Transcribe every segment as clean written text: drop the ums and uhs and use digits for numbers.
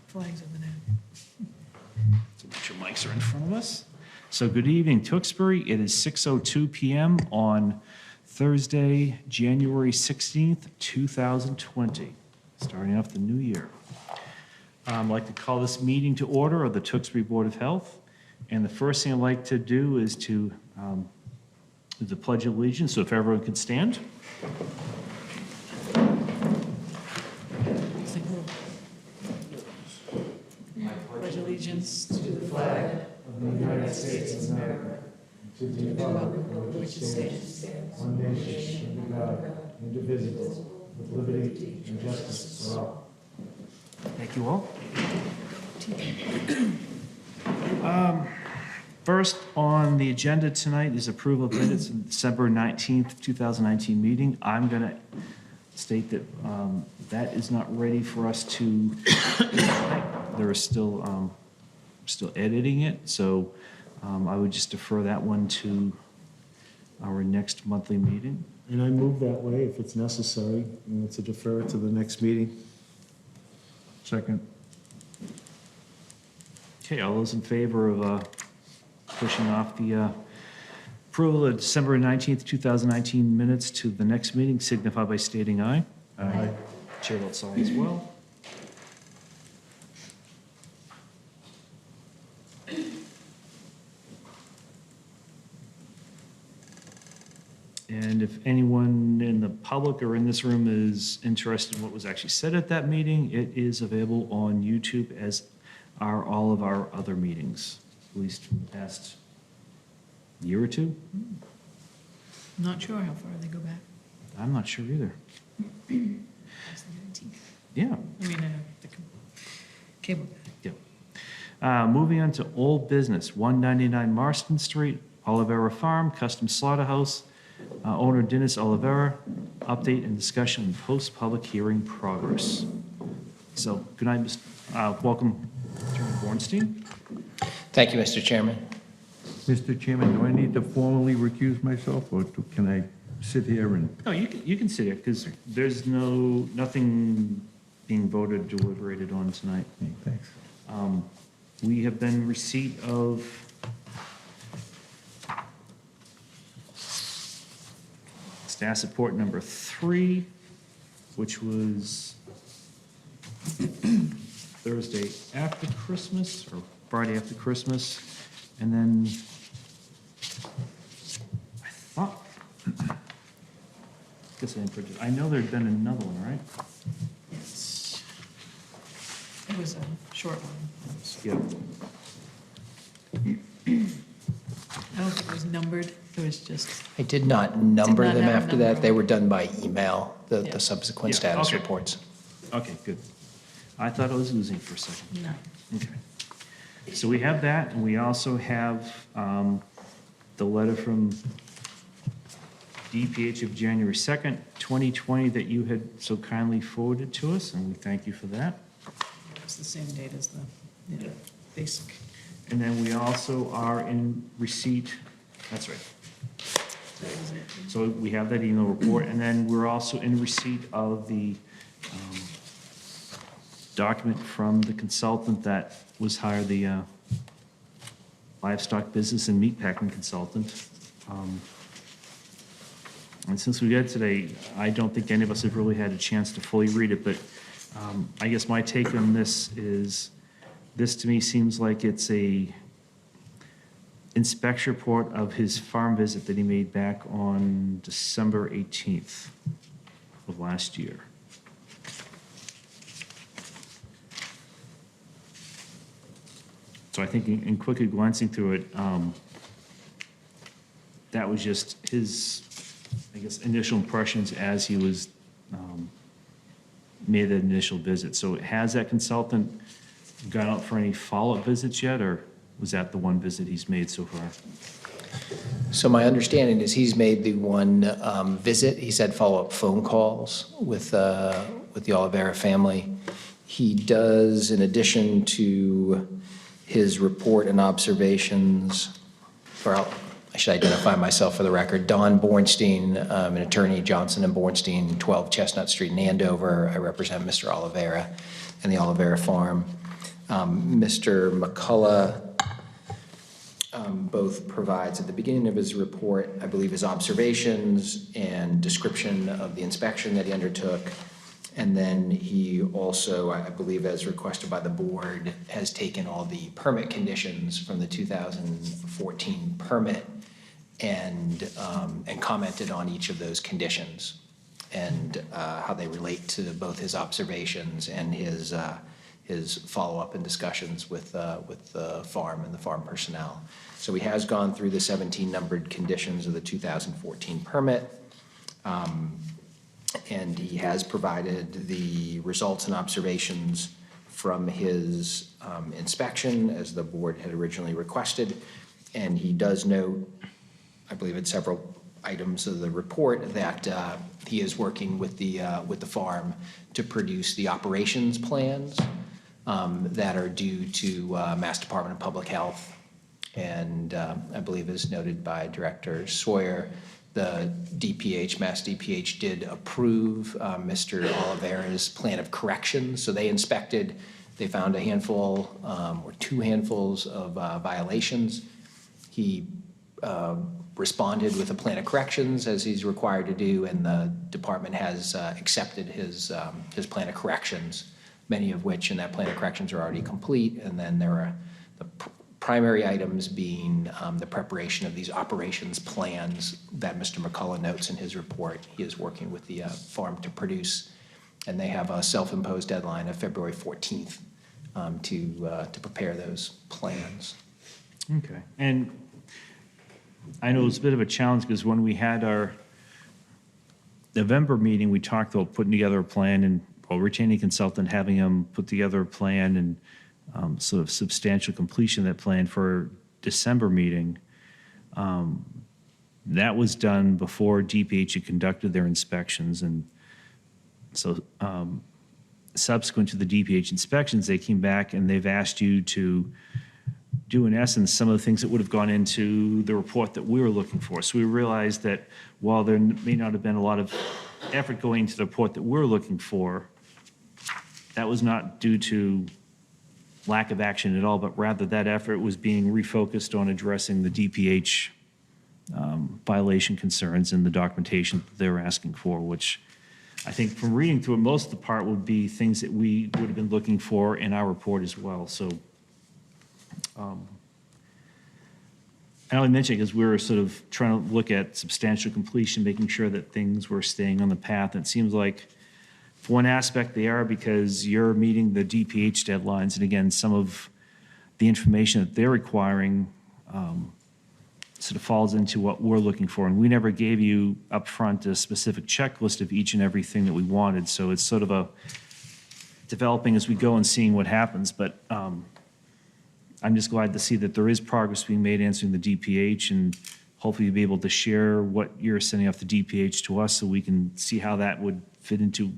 Flags over there. So make sure mics are in front of us. So good evening, Tewksbury. It is 6:02 PM on Thursday, January 16th, 2020, starting off the new year. I'd like to call this meeting to order of the Tewksbury Board of Health. And the first thing I'd like to do is to do the Pledge of Allegiance, so if everyone could stand. Pledge allegiance to the flag of the United States of America, to the republic for which it stands, one nation, under God, indivisible, with liberty and justice for all. Thank you all. First on the agenda tonight is approval of minutes of December 19th, 2019 meeting. I'm going to state that that is not ready for us to, they're still editing it, so I would just defer that one to our next monthly meeting. And I move that way if it's necessary, and to defer it to the next meeting. Second. Okay, all those in favor of pushing off the approval of December 19th, 2019 minutes to the next meeting signify by stating aye. Aye. Chair votes aye as well. And if anyone in the public or in this room is interested in what was actually said at that meeting, it is available on YouTube, as are all of our other meetings, at least from the past year or two. Not sure how far they go back. I'm not sure either. It's the 19th. Yeah. I mean, the cable guy. Yeah. Moving on to old business, 199 Marston Street, Olivera Farm, Custom Slaughterhouse, owner Dennis Olivera, update and discussion on post-public hearing progress. So, good night, welcome, Attorney Bornstein. Thank you, Mr. Chairman. Mr. Chairman, do I need to formally recuse myself, or can I sit here and? No, you can sit here, because there's nothing being voted, deliberated on tonight. Hey, thanks. We have been in receipt of staff support number 3, which was Thursday after Christmas, or Friday after Christmas. And then I thought, guess I didn't put it, I know there'd been another one, right? Yes. It was a short one. Yeah. I don't think it was numbered. It was just, I did not number Did not them have a after that. number. They were done by email, Yeah. the subsequent Yeah, status okay. reports. Okay, good. I thought I was losing for a second. no. Okay. So we have that, and we also have the letter from DPH of January 2nd, 2020, that you had so kindly forwarded to us, and we thank you for that. It's the same date as the basic. And then we also are in receipt, that's right. That was it. So we have that email report, and then we're also in receipt of the document from the consultant that was hired, the livestock business and meatpacking consultant. And since we got it today, I don't think any of us have really had a chance to fully read it, but I guess my take on this is, this to me seems like it's a inspection report of his farm visit that he made back on December 18th of last year. So I think in quickly glancing through it, that was just his, I guess, initial impressions as he was, made that initial visit. So has that consultant gone out for any follow-up visits yet, or was that the one visit he's made so far? So my understanding is he's made the one visit. He's had follow-up phone calls with the Olivera family. He does, in addition to his report and observations, or I should identify myself for the record, Don Bornstein, an attorney, Johnson and Bornstein, 12 Chestnut Street in Andover. I represent Mr. Olivera and the Olivera farm. Mr. McCullough both provides at the beginning of his report, I believe, his observations and description of the inspection that he undertook. And then he also, I believe, as requested by the board, has taken all the permit conditions from the 2014 permit and commented on each of those conditions and how they relate to both his observations and his follow-up and discussions with the farm and the farm personnel. So he has gone through the 17 numbered conditions of the 2014 permit. And he has provided the results and observations from his inspection, as the board had originally requested. And he does note, I believe it's several items of the report, that he is working with the farm to produce the operations plans that are due to Mass Department of Public Health. And I believe, as noted by Director Sawyer, the DPH, Mass DPH, did approve Mr. Oliveira's plan of corrections. So they inspected, they found a handful or 2 handfuls of violations. He responded with a plan of corrections, as he's required to do, and the department has accepted his plan of corrections, many of which in that plan of corrections are already complete. And then there are the primary items being the preparation of these operations plans that Mr. McCullough notes in his report. He is working with the farm to produce, and they have a self-imposed deadline of February 14th to prepare those plans. Okay. And I know it's a bit of a challenge because when we had our November meeting, we talked about putting together a plan and retaining a consultant, having them put together a plan and sort of substantial completion of that plan for December meeting. That was done before DPH had conducted their inspections. And so subsequent to the DPH inspections, they came back and they've asked you to do, in essence, some of the things that would have gone into the report that we were looking for. So we realized that while there may not have been a lot of effort going into the report that we're looking for, that was not due to lack of action at all, but rather that effort was being refocused on addressing the DPH violation concerns and the documentation that they were asking for, which I think from reading through it, most of the part would be things that we would have been looking for in our report as well. So I only mention it because we were sort of trying to look at substantial completion, making sure that things were staying on the path. And it seems like for one aspect they are, because you're meeting the DPH deadlines. And again, some of the information that they're requiring sort of falls into what we're looking for. And we never gave you upfront a specific checklist of each and everything that we wanted. So it's sort of a developing as we go and seeing what happens. But I'm just glad to see that there is progress being made answering the DPH, and hopefully you'll be able to share what you're sending off the DPH to us so we can see how that would fit into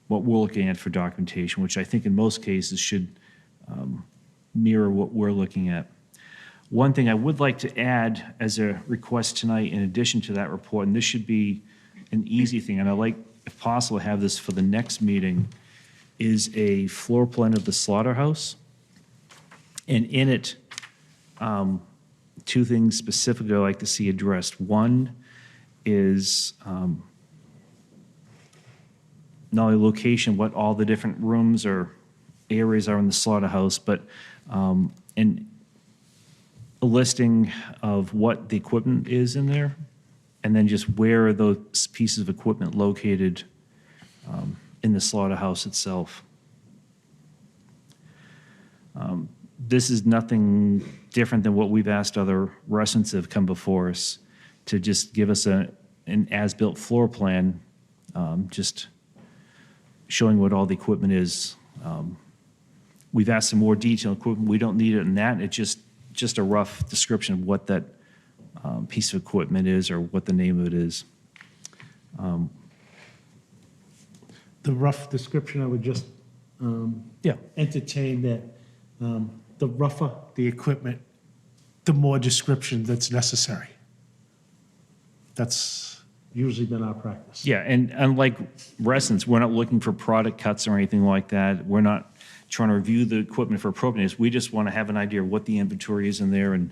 what we're looking at for documentation, which I think in most cases should mirror what we're looking at. One thing I would like to add as a request tonight, in addition to that report, and this should be an easy thing, and I'd like, if possible, to have this for the next meeting, is a floor plan of the slaughterhouse. And in it, 2 things specifically I'd like to see addressed. One is not only location, what all the different rooms or areas are in the slaughterhouse, but a listing of what the equipment is in there, and then just where are those pieces of equipment located in the slaughterhouse itself. This is nothing different than what we've asked other restaurants that have come before us to just give us an as-built floor plan, just showing what all the equipment is. We've asked some more detailed equipment. We don't need it in that. It's just a rough description of what that piece of equipment is or what the name of it is. The rough description, I would just Yeah. entertain that the rougher the equipment, the more description that's necessary. That's usually been our practice. Yeah, and unlike restaurants, we're not looking for product cuts or anything like that. We're not trying to review the equipment for appropriateness. We just want to have an idea of what the inventory is in there and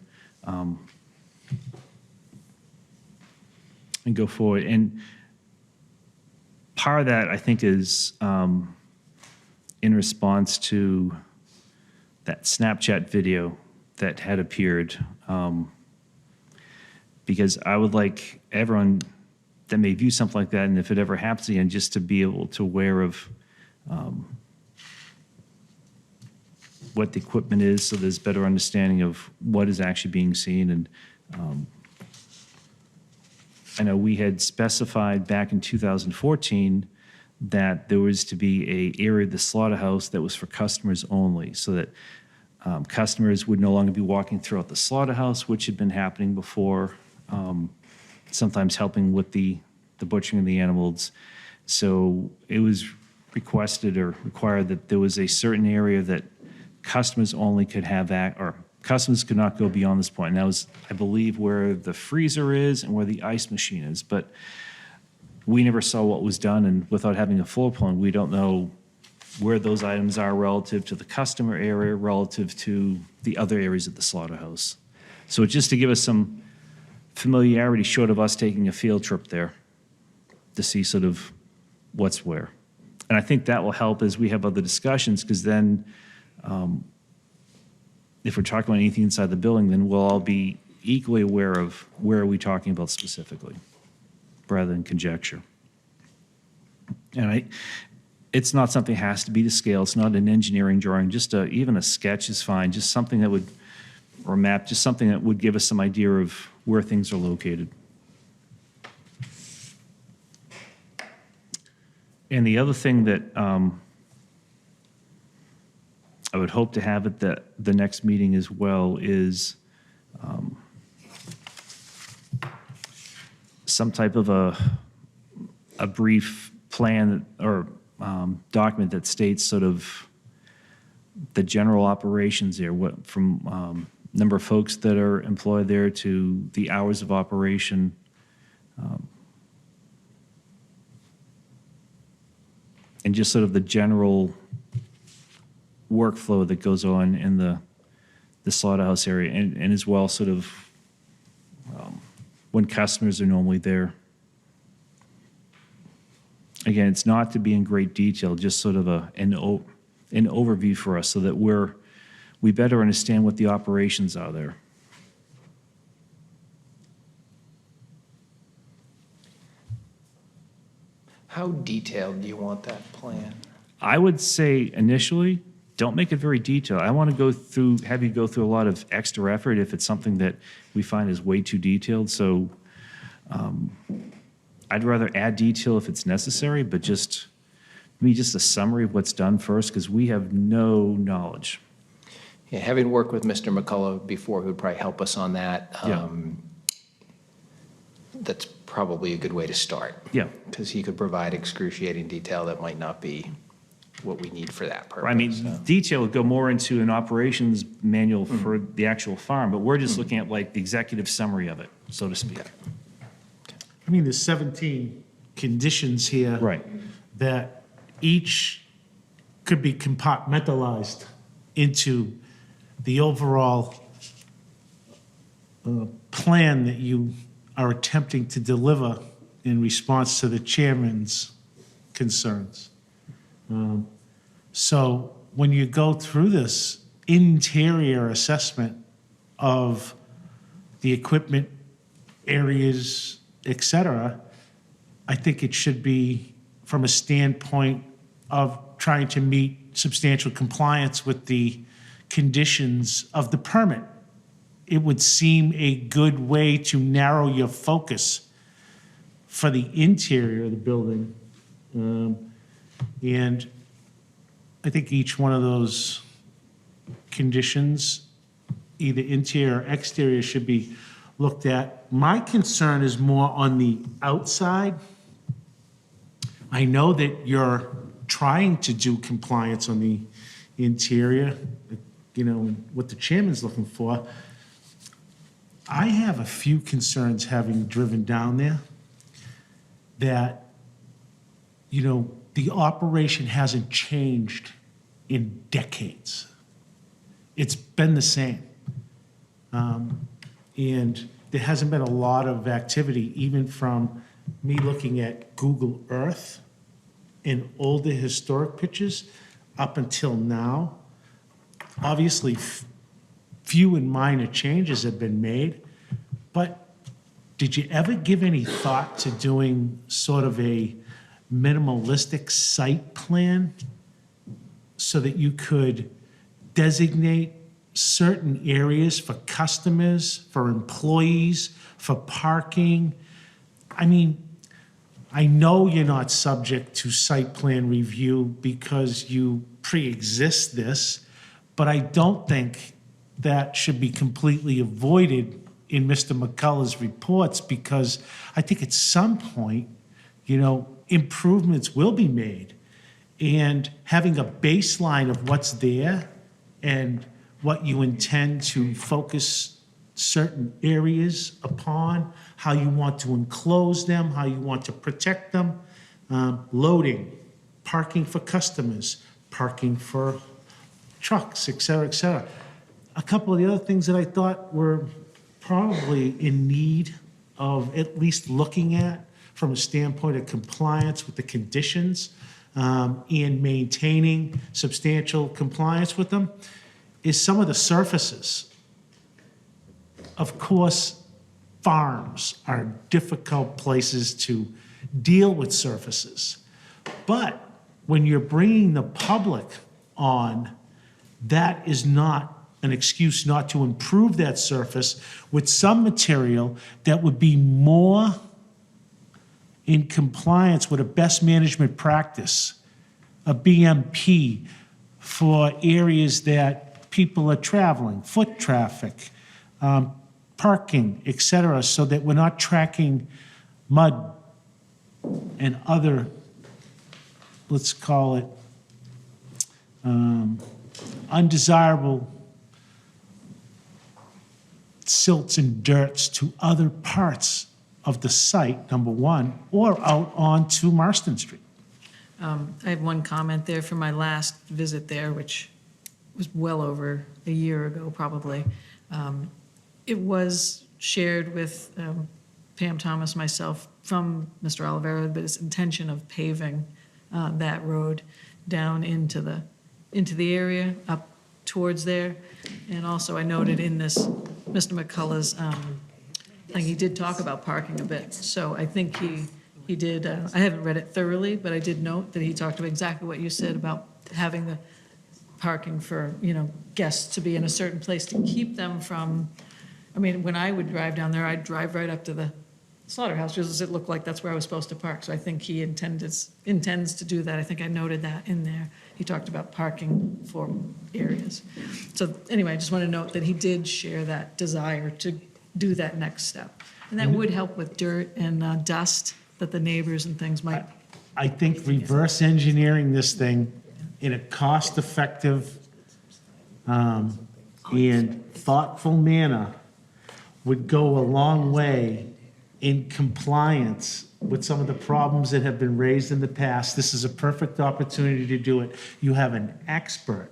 go forward. And part of that, I think, is in response to that Snapchat video that had appeared. Because I would like everyone that may view something like that, and if it ever happens again, just to be able to aware of what the equipment is, so there's better understanding of what is actually being seen. And I know we had specified back in 2014 that there was to be a area of the slaughterhouse that was for customers only, so that customers would no longer be walking throughout the slaughterhouse, which had been happening before, sometimes helping with the butchering of the animals. So it was requested or required that there was a certain area that customers only could have or customers could not go beyond this point. And that was, I believe, where the freezer is and where the ice machine is. But we never saw what was done, and without having a floor plan, we don't know where those items are relative to the customer area, relative to the other areas of the slaughterhouse. So just to give us some familiarity, short of us taking a field trip there to see sort of what's where. And I think that will help as we have other discussions, because then if we're talking about anything inside the building, then we'll all be equally aware of where are we talking about specifically, rather than conjecture. And it's not something that has to be to scale. It's not an engineering drawing. Just even a sketch is fine. Just something that would, or a map, just something that would give us some idea of where things are located. And the other thing that I would hope to have at the next meeting as well is some type of a brief plan or document that states sort of the general operations there, what from number of folks that are employed there to the hours of operation. And just sort of the general workflow that goes on in the slaughterhouse area, and as well sort of when customers are normally there. Again, it's not to be in great detail, just sort of an overview for us so that we better understand what the operations are there. How detailed do you want that plan? I would say initially, don't make it very detailed. I want to have you go through a lot of extra effort if it's something that we find is way too detailed. So I'd rather add detail if it's necessary, but just a summary of what's done first, because we have no knowledge. Yeah, having worked with Mr. McCullough before, who would probably help us on that, Yeah. that's probably a good way to start. Yeah. Because he could provide excruciating detail that might not be what we need for that purpose. I mean, so. detail would go more into an operations manual for the actual farm, but we're just looking at like the executive summary of it, so to speak. I mean, there's 17 conditions here. Right. That each could be compartmentalized into the overall plan that you are attempting to deliver in response to the chairman's concerns. So when you go through this interior assessment of the equipment areas, et cetera, I think it should be from a standpoint of trying to meet substantial compliance with the conditions of the permit. It would seem a good way to narrow your focus for the interior of the building. And I think each one of those conditions, either interior or exterior, should be looked at. My concern is more on the outside. I know that you're trying to do compliance on the interior, you know, what the chairman's looking for. I have a few concerns having driven down there that, you know, the operation hasn't changed in decades. It's been the same. And there hasn't been a lot of activity, even from me looking at Google Earth and older historic pictures up until now. Obviously, few and minor changes have been made, but did you ever give any thought to doing sort of a minimalistic site plan so that you could designate certain areas for customers, for employees, for parking? I mean, I know you're not subject to site plan review because you pre-exist this, but I don't think that should be completely avoided in Mr. McCullough's reports, because I think at some point, improvements will be made. And having a baseline of what's there and what you intend to focus certain areas upon, how you want to enclose them, how you want to protect them, loading, parking for customers, parking for trucks, et cetera, et cetera. A couple of the other things that I thought were probably in need of at least looking at from a standpoint of compliance with the conditions and maintaining substantial compliance with them is some of the surfaces. Of course, farms are difficult places to deal with surfaces. But when you're bringing the public on, that is not an excuse not to improve that surface with some material that would be more in compliance with a best management practice, a BMP, for areas that people are traveling, foot traffic, parking, et cetera, so that we're not tracking mud and other, let's call it, undesirable silts and dirts to other parts of the site, number one, or out onto Marston Street. I have one comment there from my last visit there, which was well over a year ago, probably. It was shared with Pam Thomas, myself, from Mr. Olivera, but his intention of paving that road down into the area, up towards there. And also, I noted in this, Mr. McCullough's thing, he did talk about parking a bit. So I think he did, I haven't read it thoroughly, but I did note that he talked about exactly what you said about having the parking for, guests to be in a certain place to keep them from, when I would drive down there, I'd drive right up to the slaughterhouse, because it looked like that's where I was supposed to park. So I think he intends to do that. I think I noted that in there. He talked about parking for areas. So anyway, I just want to note that he did share that desire to do that next step. And that would help with dirt and dust that the neighbors and things might. I think reverse engineering this thing in a cost-effective and thoughtful manner would go a long way in compliance with some of the problems that have been raised in the past. This is a perfect opportunity to do it. You have an expert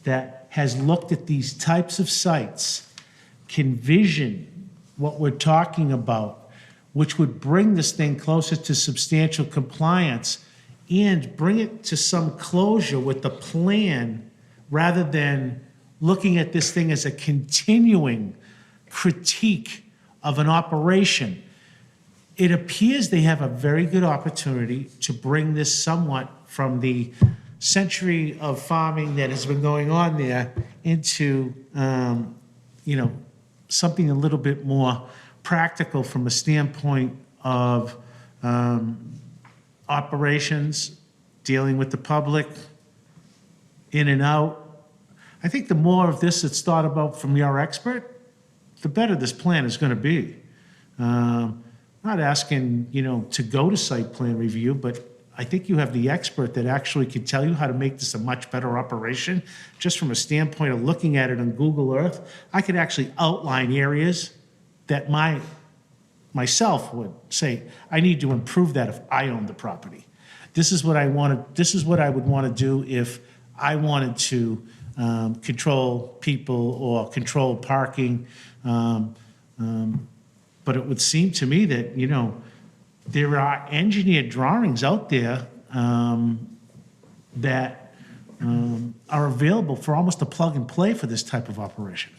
that has looked at these types of sites, can vision what we're talking about, which would bring this thing closer to substantial compliance and bring it to some closure with the plan, rather than looking at this thing as a continuing critique of an operation. It appears they have a very good opportunity to bring this somewhat from the century of farming that has been going on there into, something a little bit more practical from a standpoint of operations, dealing with the public, in and out. I think the more of this that's thought about from your expert, the better this plan is going to be. Not asking, to go to site plan review, but I think you have the expert that actually can tell you how to make this a much better operation. Just from a standpoint of looking at it on Google Earth, I could actually outline areas that myself would say, I need to improve that if I owned the property. This is what I would want to do if I wanted to control people or control parking. But it would seem to me that, there are engineered drawings out there that are available for almost a plug and play for this type of operation.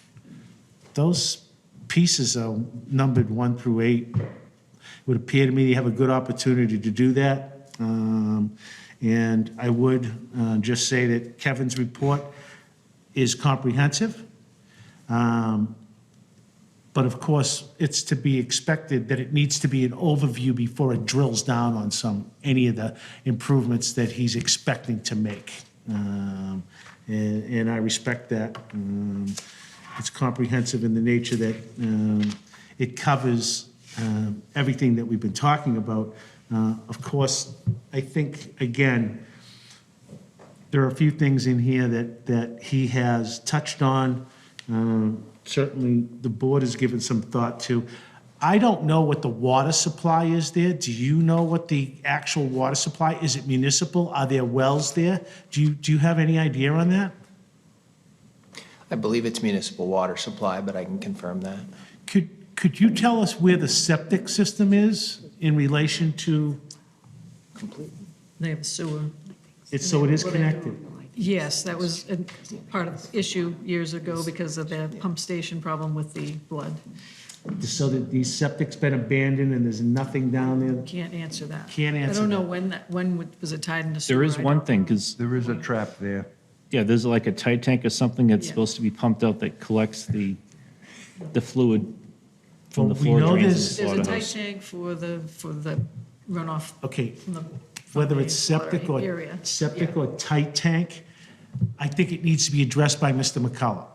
Those pieces are numbered 1 through 8. It would appear to me you have a good opportunity to do that. And I would just say that Kevin's report is comprehensive. But of course, it's to be expected that it needs to be an overview before it drills down on any of the improvements that he's expecting to make. And I respect that. It's comprehensive in the nature that it covers everything that we've been talking about. Of course, I think, again, there are a few things in here that he has touched on. Certainly, the board has given some thought to. I don't know what the water supply is there. Do you know what the actual water supply? Is it municipal? Are there wells there? Do you have any idea on that? I believe it's municipal water supply, but I can confirm that. Could you tell us where the septic system is in relation to, They have sewer. so it is connected? Yes, that was a part of the issue years ago because of the pump station problem with the blood. So that these septic's been abandoned and there's nothing down there? Can't answer that. Can't I answer don't know that. when was it tied into sewer? There is I one don't thing, know. because, There is a trap there. yeah, there's like a tight tank or something that's Yeah. supposed to be pumped out that collects the fluid from the Well, we floor know drains There's in the a tight slaughterhouse. tank for the runoff Okay, from the. whether it's septic or, Area. tight tank, I think it needs to be addressed by Mr. McCullough,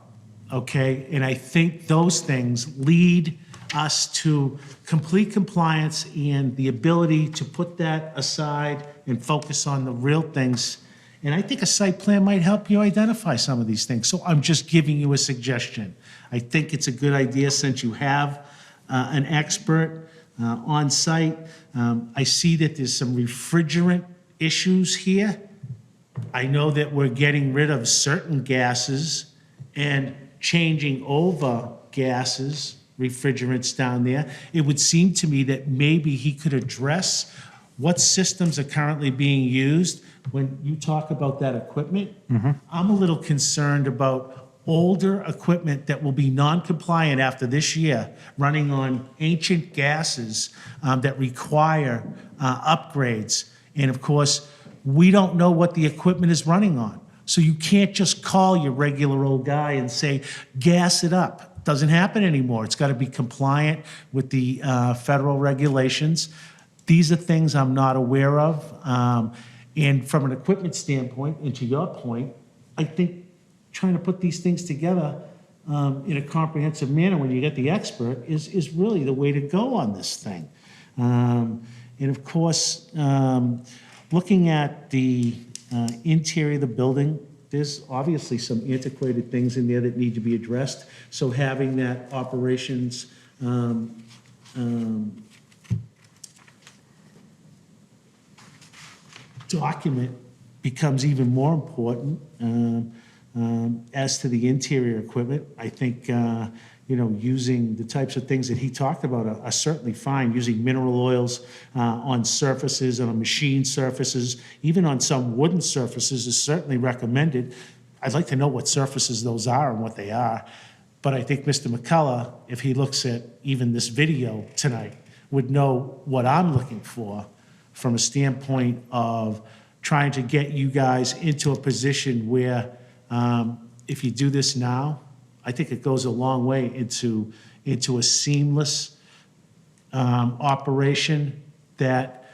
okay? And I think those things lead us to complete compliance and the ability to put that aside and focus on the real things. And I think a site plan might help you identify some of these things. So I'm just giving you a suggestion. I think it's a good idea since you have an expert on site. I see that there's some refrigerant issues here. I know that we're getting rid of certain gases and changing over gases, refrigerants down there. It would seem to me that maybe he could address what systems are currently being used. When you talk about that equipment, I'm a little concerned about older equipment that will be non-compliant after this year, running on ancient gases that require upgrades. And of course, we don't know what the equipment is running on. So you can't just call your regular old guy and say, gas it up. Doesn't happen anymore. It's got to be compliant with the federal regulations. These are things I'm not aware of. And from an equipment standpoint, and to your point, I think trying to put these things together in a comprehensive manner when you get the expert is really the way to go on this thing. And of course, looking at the interior of the building, there's obviously some antiquated things in there that need to be addressed. So having that operations document becomes even more important. As to the interior equipment, I think, using the types of things that he talked about are certainly fine. Using mineral oils on surfaces, on machine surfaces, even on some wooden surfaces is certainly recommended. I'd like to know what surfaces those are and what they are. But I think Mr. McCullough, if he looks at even this video tonight, would know what I'm looking for from a standpoint of trying to get you guys into a position where if you do this now, I think it goes a long way into a seamless operation that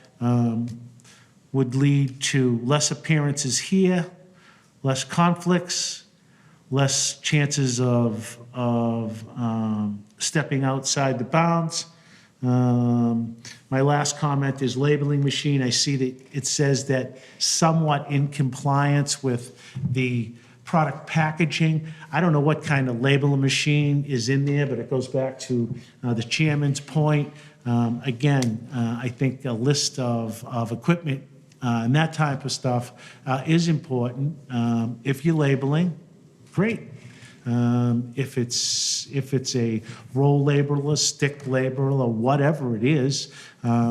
would lead to less appearances here, less conflicts, less chances of stepping outside the bounds. My last comment is labeling machine. I see that it says that somewhat in compliance with the product packaging. I don't know what kind of labeling machine is in there, but it goes back to the chairman's point. Again, I think a list of equipment and that type of stuff is important. If you're labeling, great. If it's a roll label, a stick label, or whatever it is,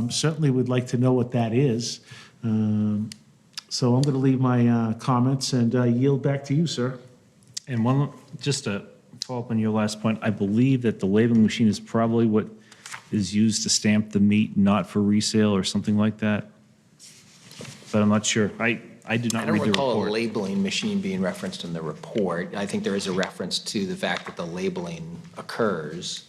certainly would like to know what that is. So I'm going to leave my comments and yield back to you, sir. And one, just to follow up on your last point, I believe that the labeling machine is probably what is used to stamp the meat, not for resale or something like that. But I'm not sure. I did I not don't read the recall a report. labeling machine being referenced in the report. I think there is a reference to the fact that the labeling occurs.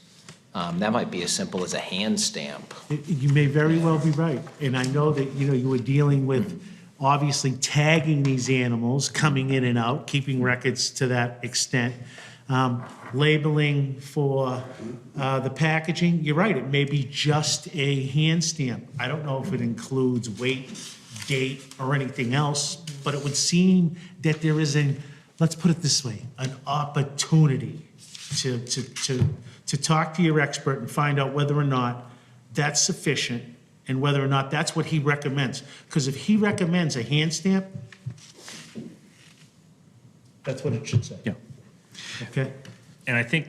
That might be as simple as a hand stamp. You may very well be right. And I know that, you were dealing with obviously tagging these animals, coming in and out, keeping records to that extent. Labeling for the packaging, you're right, it may be just a hand stamp. I don't know if it includes weight, date, or anything else, but it would seem that there is let's put it this way, an opportunity to talk to your expert and find out whether or not that's sufficient and whether or not that's what he recommends. Because if he recommends a hand stamp, that's what it should say. Yeah. Okay? And I think,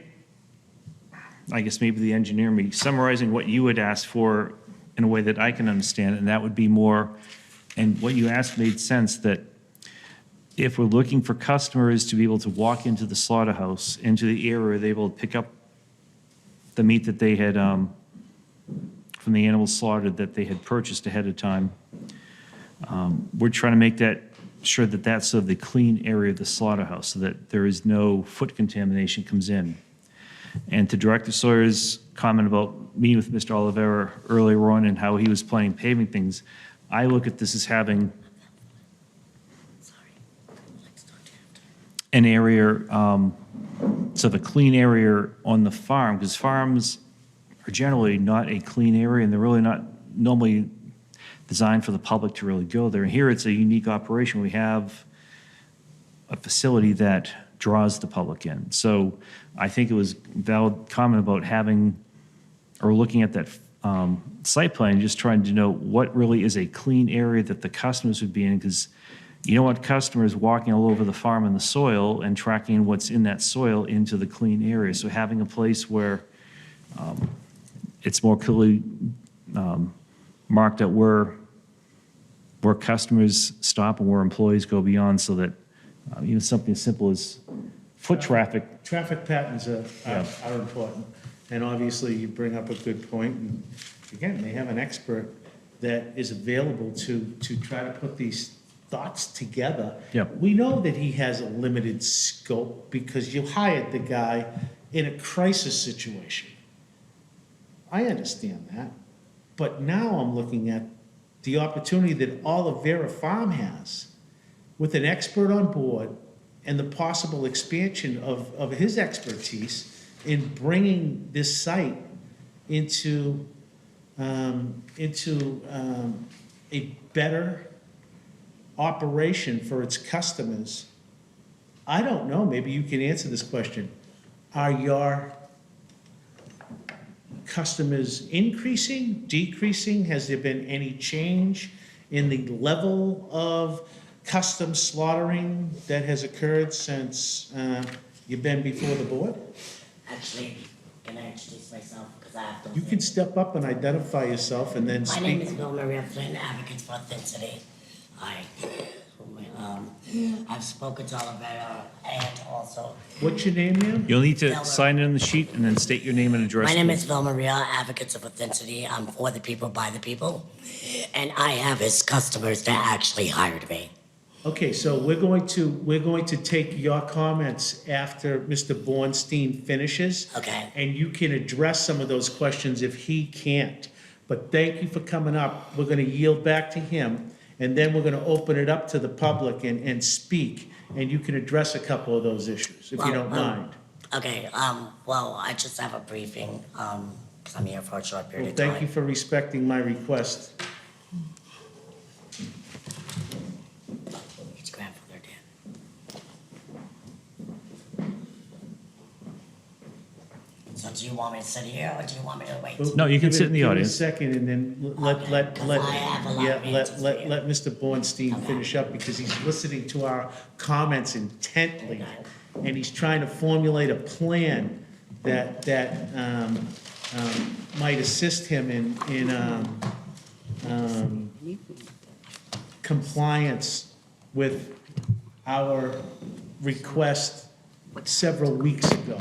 I guess maybe the engineer, me summarizing what you had asked for in a way that I can understand, and that would be more, and what you asked made sense, that if we're looking for customers to be able to walk into the slaughterhouse, into the area, they're able to pick up the meat that they had, from the animals slaughtered that they had purchased ahead of time. We're trying to make that sure that that's sort of the clean area of the slaughterhouse, so that there is no foot contamination comes in. And to Director Sawyer's comment about meeting with Mr. Oliveira earlier on and how he was planning paving things, I look at this as having an area, sort of a clean area on the farm, because farms are generally not a clean area, and they're really not normally designed for the public to really go there. And here it's a unique operation. We have a facility that draws the public in. So I think it was valid comment about having, or looking at that site plan, just trying to know what really is a clean area that the customers would be in, because you don't want customers walking all over the farm in the soil and tracking what's in that soil into the clean area. So having a place where it's more clearly marked out where customers stop and where employees go beyond, so that even something as simple as foot traffic. Traffic patterns are important. And obviously, you bring up a good point. And again, they have an expert that is available to try to put these thoughts together. Yep. We know that he has a limited scope because you hired the guy in a crisis situation. I understand that. But now I'm looking at the opportunity that Oliveira Farm has with an expert on board and the possible expansion of his expertise in bringing this site into a better operation for its customers. I don't know, maybe you can answer this question. Are your customers increasing, decreasing? Has there been any change in the level of custom slaughtering that has occurred since you've been before the board? Actually, can I introduce myself? Because I have to. You can step up and identify yourself and then My name is speak. Bill Maria Flynn, Advocates for Authenticity. I've spoken to Oliveira and also. What's your name, ma'am? You'll need to sign in on the sheet and then state your name and address. My name please. is Bill Maria, Advocates of Authenticity. I'm for the people, by the people. And I have his customers that actually hired me. Okay, so we're going to take your comments after Mr. Bornstein finishes. Okay. And you can address some of those questions if he can't. But thank you for coming up. We're going to yield back to him, and then we're going to open it up to the public and speak, and you can address a couple of those issues, if you don't mind. Okay, well, I just have a briefing, because I'm here for a short period Well, of time. thank you for respecting my request. His grandfather did. Such Do you want me to sit here or do you want me to wait? No, you can Give sit it- in the give it a audience. second, and then Okay, 'cause I have a lot of answers for you. let Mr. Bornstein Okay. finish up, because he's listening to our comments intently, and he's trying to formulate a plan that might assist him in compliance with our request several weeks ago.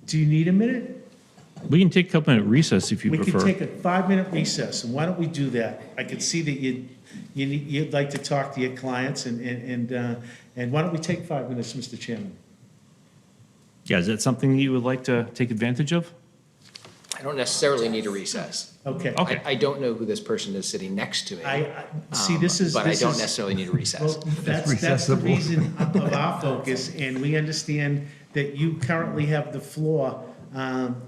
Do you need a minute? We can take a couple minute recess if you We could prefer. take a 5-minute recess, and why don't we do that? I could see that you'd like to talk to your clients, and why don't we take 5 minutes, Mr. Chairman? Yeah, is that something you would like to take advantage of? I don't necessarily need a recess. Okay. Okay. I don't know who this person is sitting next to me. See, this is. But I this don't is- necessarily need a recess. Well, that's the recessible. reason of our focus, and we understand that you currently have the floor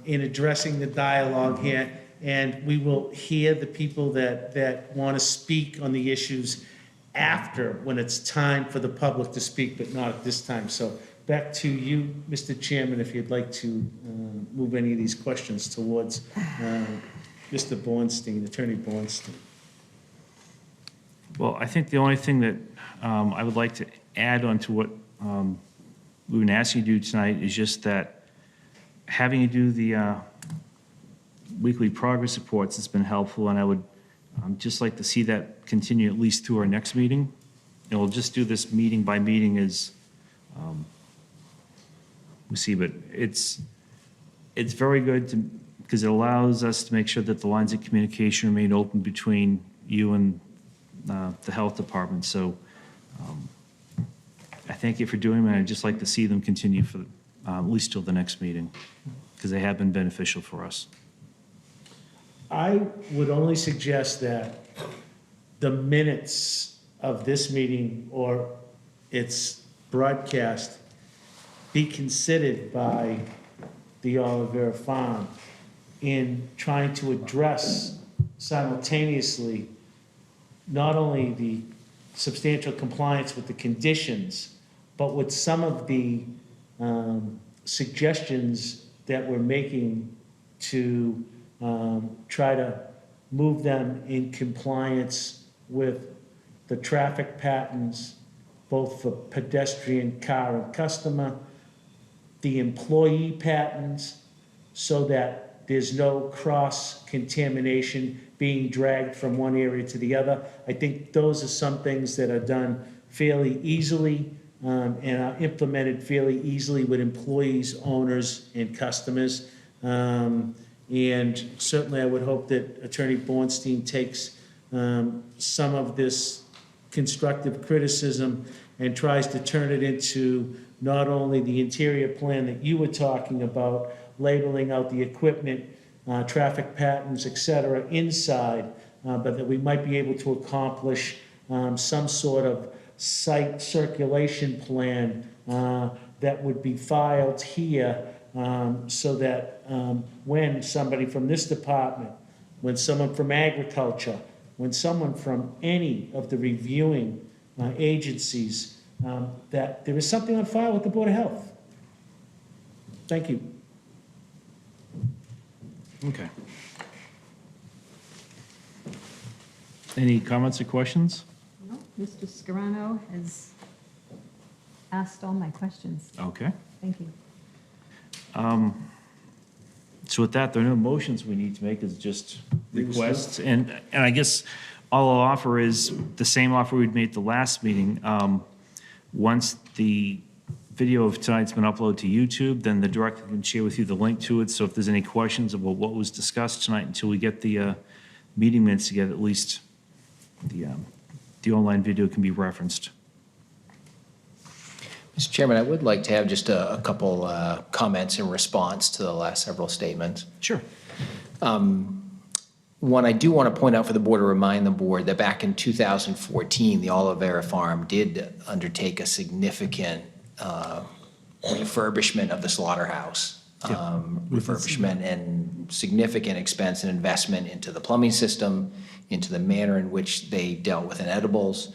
in addressing the dialogue here, and we will hear the people that want to speak on the issues after, when it's time for the public to speak, but not at this time. So back to you, Mr. Chairman, if you'd like to move any of these questions towards Mr. Bornstein, Attorney Bornstein. Well, I think the only thing that I would like to add on to what we've been asking you to do tonight is just that having you do the weekly progress reports has been helpful, and I would just like to see that continue at least through our next meeting. And we'll just do this meeting by meeting as we see, but it's very good to, because it allows us to make sure that the lines of communication remain open between you and the health department. So I thank you for doing them, and I'd just like to see them continue for at least till the next meeting, because they have been beneficial for us. I would only suggest that the minutes of this meeting or its broadcast be considered by the Oliveira Farm in trying to address simultaneously not only the substantial compliance with the conditions, but with some of the suggestions that we're making to try to move them in compliance with the traffic patterns, both for pedestrian, car, and customer, the employee patterns, so that there's no cross-contamination being dragged from one area to the other. I think those are some things that are done fairly easily and are implemented fairly easily with employees, owners, and customers. And certainly, I would hope that Attorney Bornstein takes some of this constructive criticism and tries to turn it into not only the interior plan that you were talking about, labeling out the equipment, traffic patterns, et cetera, inside, but that we might be able to accomplish some sort of site circulation plan that would be filed here, so that when somebody from this department, when someone from agriculture, when someone from any of the reviewing agencies, that there is something on file with the Board of Health. Thank you. Okay. Any comments or questions? No, Mr. Scarano has asked all my questions. Okay. Thank you. So with that, there are no motions we need to make, it's just requests. And I guess all I'll offer is the same offer we'd made the last meeting. Once the video of tonight's been uploaded to YouTube, then the director can share with you the link to it. So if there's any questions about what was discussed tonight until we get the meeting minutes together, at least the online video can be referenced. Mr. Chairman, I would like to have just a couple comments in response to the last several statements. Sure. One, I do want to point out for the board, to remind the board that back in 2014, the Oliveira Farm did undertake a significant refurbishment of the slaughterhouse. Refurbishment and significant expense and investment into the plumbing system, into the manner in which they dealt with inedibles.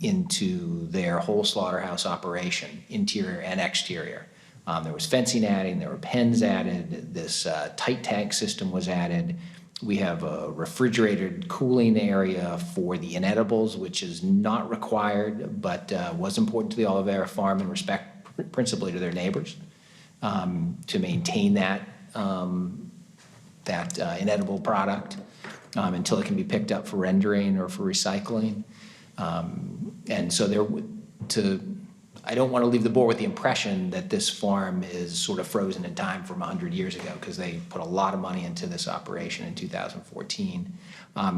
into their whole slaughterhouse operation, interior and exterior. There was fencing adding, there were pens added, this tight tank system was added. We have a refrigerated cooling area for the inedibles, which is not required, but was important to the Oliveira farm in respect principally to their neighbors, to maintain that, inedible product until it can be picked up for rendering or for recycling. And so I don't want to leave the board with the impression that this farm is sort of frozen in time from 100 years ago, because they put a lot of money into this operation in 2014.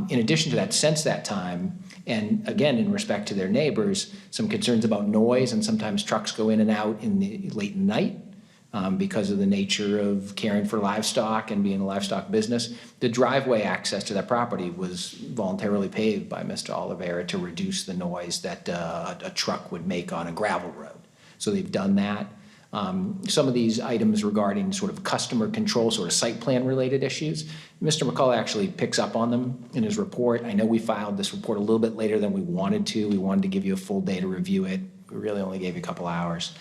In addition to that, since that time, and again, in respect to their neighbors, some concerns about noise, and sometimes trucks go in and out late in the night because of the nature of caring for livestock and being a livestock business. The driveway access to that property was voluntarily paved by Mr. Oliveira to reduce the noise that a truck would make on a gravel road. So they've done that. Some of these items regarding sort of customer control, sort of site plan related issues, Mr. McCullough actually picks up on them in his report. I know we filed this report a little bit later than we wanted to. We wanted to give you a full day to review it. We really only gave you a couple hours.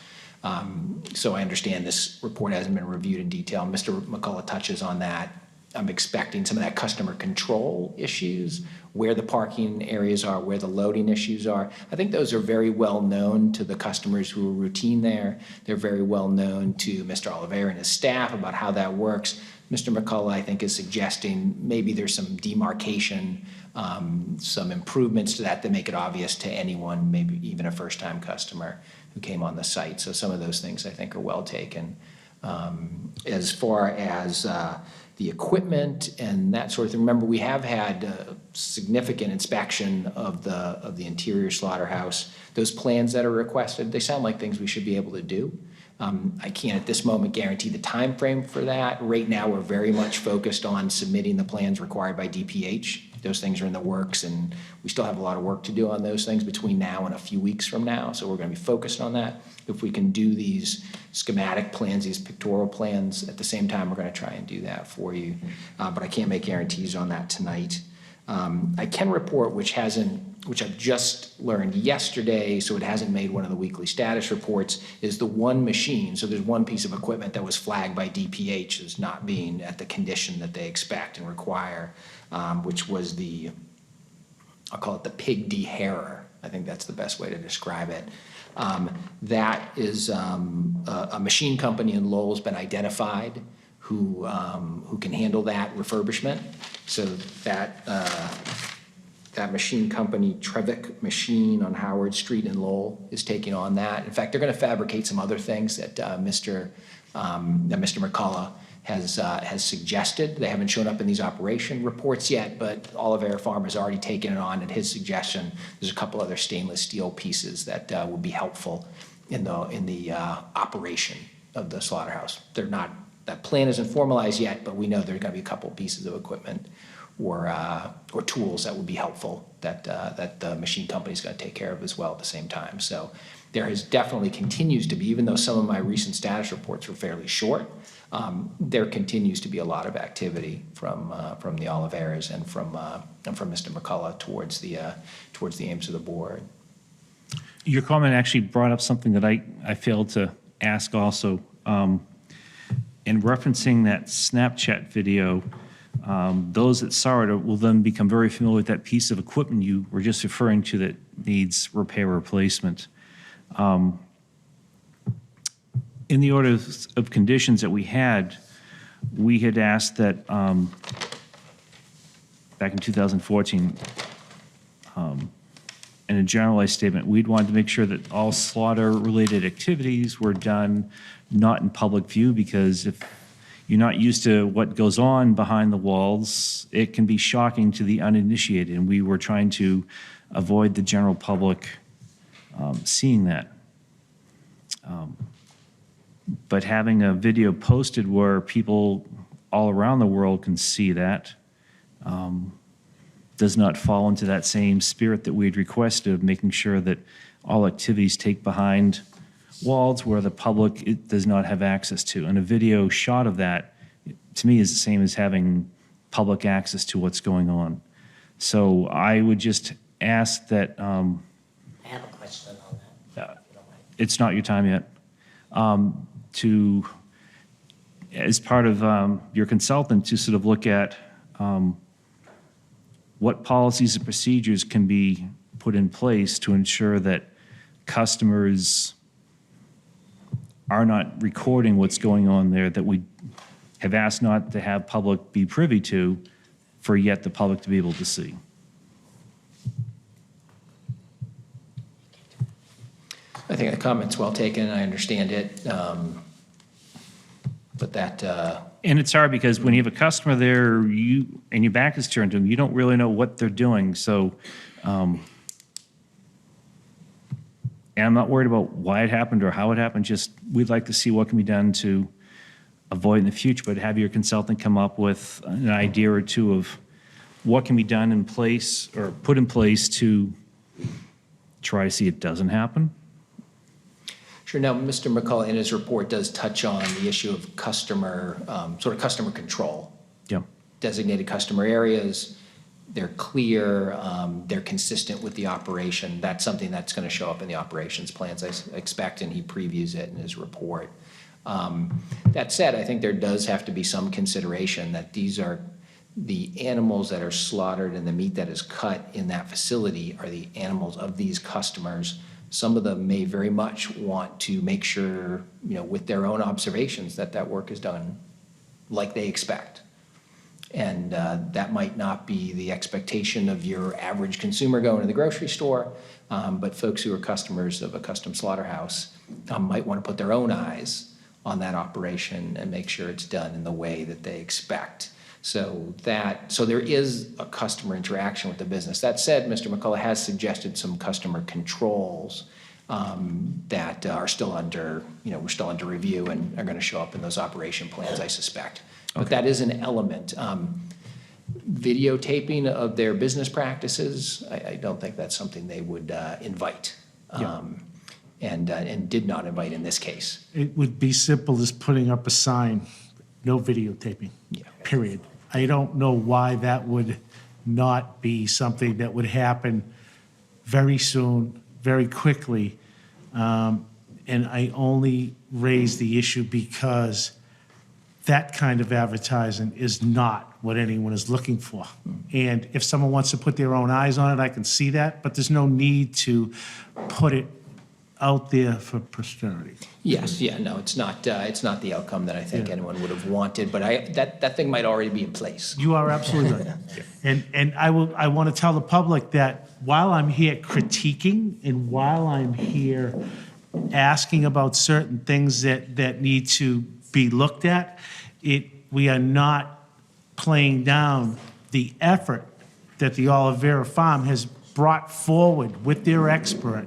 So I understand this report hasn't been reviewed in detail. Mr. McCullough touches on that. I'm expecting some of that customer control issues, where the parking areas are, where the loading issues are. I think those are very well known to the customers who are routine there. They're very well known to Mr. Oliveira and his staff about how that works. Mr. McCullough, I think, is suggesting maybe there's some demarcation, some improvements to that make it obvious to anyone, maybe even a first-time customer who came on the site. So some of those things I think are well taken. As far as the equipment and that sort of thing, remember we have had a significant inspection of the interior slaughterhouse. Those plans that are requested, they sound like things we should be able to do. I can't at this moment guarantee the time frame for that. Right now, we're very much focused on submitting the plans required by DPH. Those things are in the works, and we still have a lot of work to do on those things between now and a few weeks from now, so we're going to be focused on that. If we can do these schematic plans, these pictorial plans at the same time, we're going to try and do that for you, but I can't make guarantees on that tonight. I can report, which I've just learned yesterday, so it hasn't made one of the weekly status reports, is the one machine. So there's one piece of equipment that was flagged by DPH as not being at the condition that they expect and require, which was I'll call it the pig dehairer. I think that's the best way to describe it. That is a machine company in Lowell's been identified who can handle that refurbishment. So that machine company, Trevick Machine on Howard Street in Lowell, is taking on that. In fact, they're going to fabricate some other things that Mr. McCullough has suggested. They haven't shown up in these operation reports yet, but Oliveira Farm has already taken it on at his suggestion. There's a couple other stainless steel pieces that would be helpful in the operation of the slaughterhouse. That plan isn't formalized yet, but we know there's going to be a couple pieces of equipment or tools that would be helpful that the machine company is going to take care of as well at the same time. So there continues to be, even though some of my recent status reports were fairly short, there continues to be a lot of activity from the Oliveiras and from Mr. McCullough towards the aims of the board. Your comment actually brought up something that I failed to ask also. In referencing that Snapchat video, those that saw it will then become very familiar with that piece of equipment you were just referring to that needs repair or replacement. In the order of conditions that we had asked that back in 2014, in a generalized statement, we'd wanted to make sure that all slaughter-related activities were done not in public view, because if you're not used to what goes on behind the walls, it can be shocking to the uninitiated, and we were trying to avoid the general public seeing that. But having a video posted where people all around the world can see that does not fall into that same spirit that we had requested of making sure that all activities take behind walls where the public does not have access to. And a video shot of that, to me, is the same as having public access to what's going on. So I would just ask that, I have a question on that. if you don't mind. it's not your time yet, to, as part of your consultant, to sort of look at what policies and procedures can be put in place to ensure that customers are not recording what's going on there, that we have asked not to have public be privy to, for yet the public to be able to see. I think the comment's well taken, I understand it. But that, And it's hard because when you have a customer there, and your back is turned to them, you don't really know what they're doing, so, and I'm not worried about why it happened or how it happened, just, we'd like to see what can be done to avoid in the future, but have your consultant come up with an idea or two of what can be done in place, or put in place to try to see it doesn't happen. sure, now, Mr. McCullough in his report does touch on the issue of customer, sort of customer control. Yeah. Designated customer areas, they're clear, they're consistent with the operation. That's something that's going to show up in the operations plans, I expect, and he previews it in his report. That said, I think there does have to be some consideration that these are the animals that are slaughtered and the meat that is cut in that facility are the animals of these customers. Some of them may very much want to make sure, with their own observations, that that work is done like they expect. And that might not be the expectation of your average consumer going to the grocery store, but folks who are customers of a custom slaughterhouse might want to put their own eyes on that operation and make sure it's done in the way that they expect. So there is a customer interaction with the business. That said, Mr. McCullough has suggested some customer controls that are still under, we're still under review and are going to show up in those operation plans, I suspect. But that is an element. Videotaping of their business practices, I don't think that's something they would invite. And did not invite in this case. It would be simple as putting up a sign, no videotaping, period. I don't know why that would not be something that would happen very soon, very quickly. And I only raise the issue because that kind of advertising is not what anyone is looking for. And if someone wants to put their own eyes on it, I can see that, but there's no need to put it out there for posterity. Yes, no, it's not the outcome that I think anyone would have wanted, but that thing might already be in place. You are absolutely right. And I want to tell the public that while I'm here critiquing and while I'm here asking about certain things that need to be looked at, we are not playing down the effort that the Oliveira Farm has brought forward with their expert.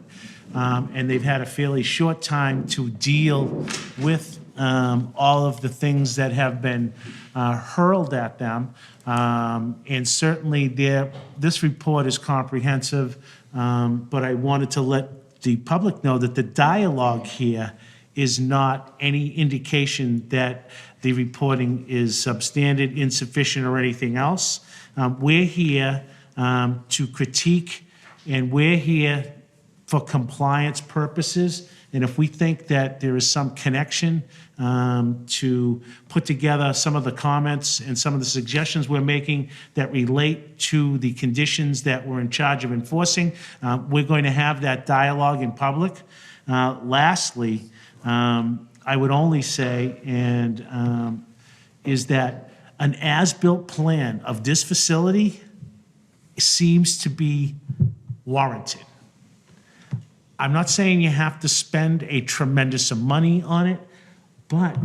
And they've had a fairly short time to deal with all of the things that have been hurled at them. And certainly this report is comprehensive, but I wanted to let the public know that the dialogue here is not any indication that the reporting is substandard, insufficient, or anything else. We're here to critique, and we're here for compliance purposes. And if we think that there is some connection to put together some of the comments and some of the suggestions we're making that relate to the conditions that we're in charge of enforcing, we're going to have that dialogue in public. Lastly, I would only say, is that an as-built plan of this facility seems to be warranted. I'm not saying you have to spend a tremendous amount of money on it, but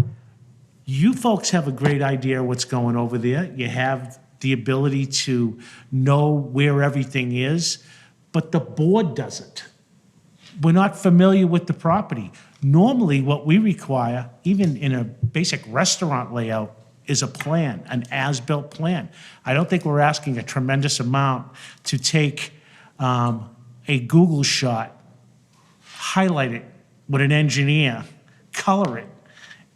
you folks have a great idea what's going over there. You have the ability to know where everything is, but the board doesn't. We're not familiar with the property. Normally, what we require, even in a basic restaurant layout, is a plan, an as-built plan. I don't think we're asking a tremendous amount to take a Google shot, highlight it with an engineer, color it,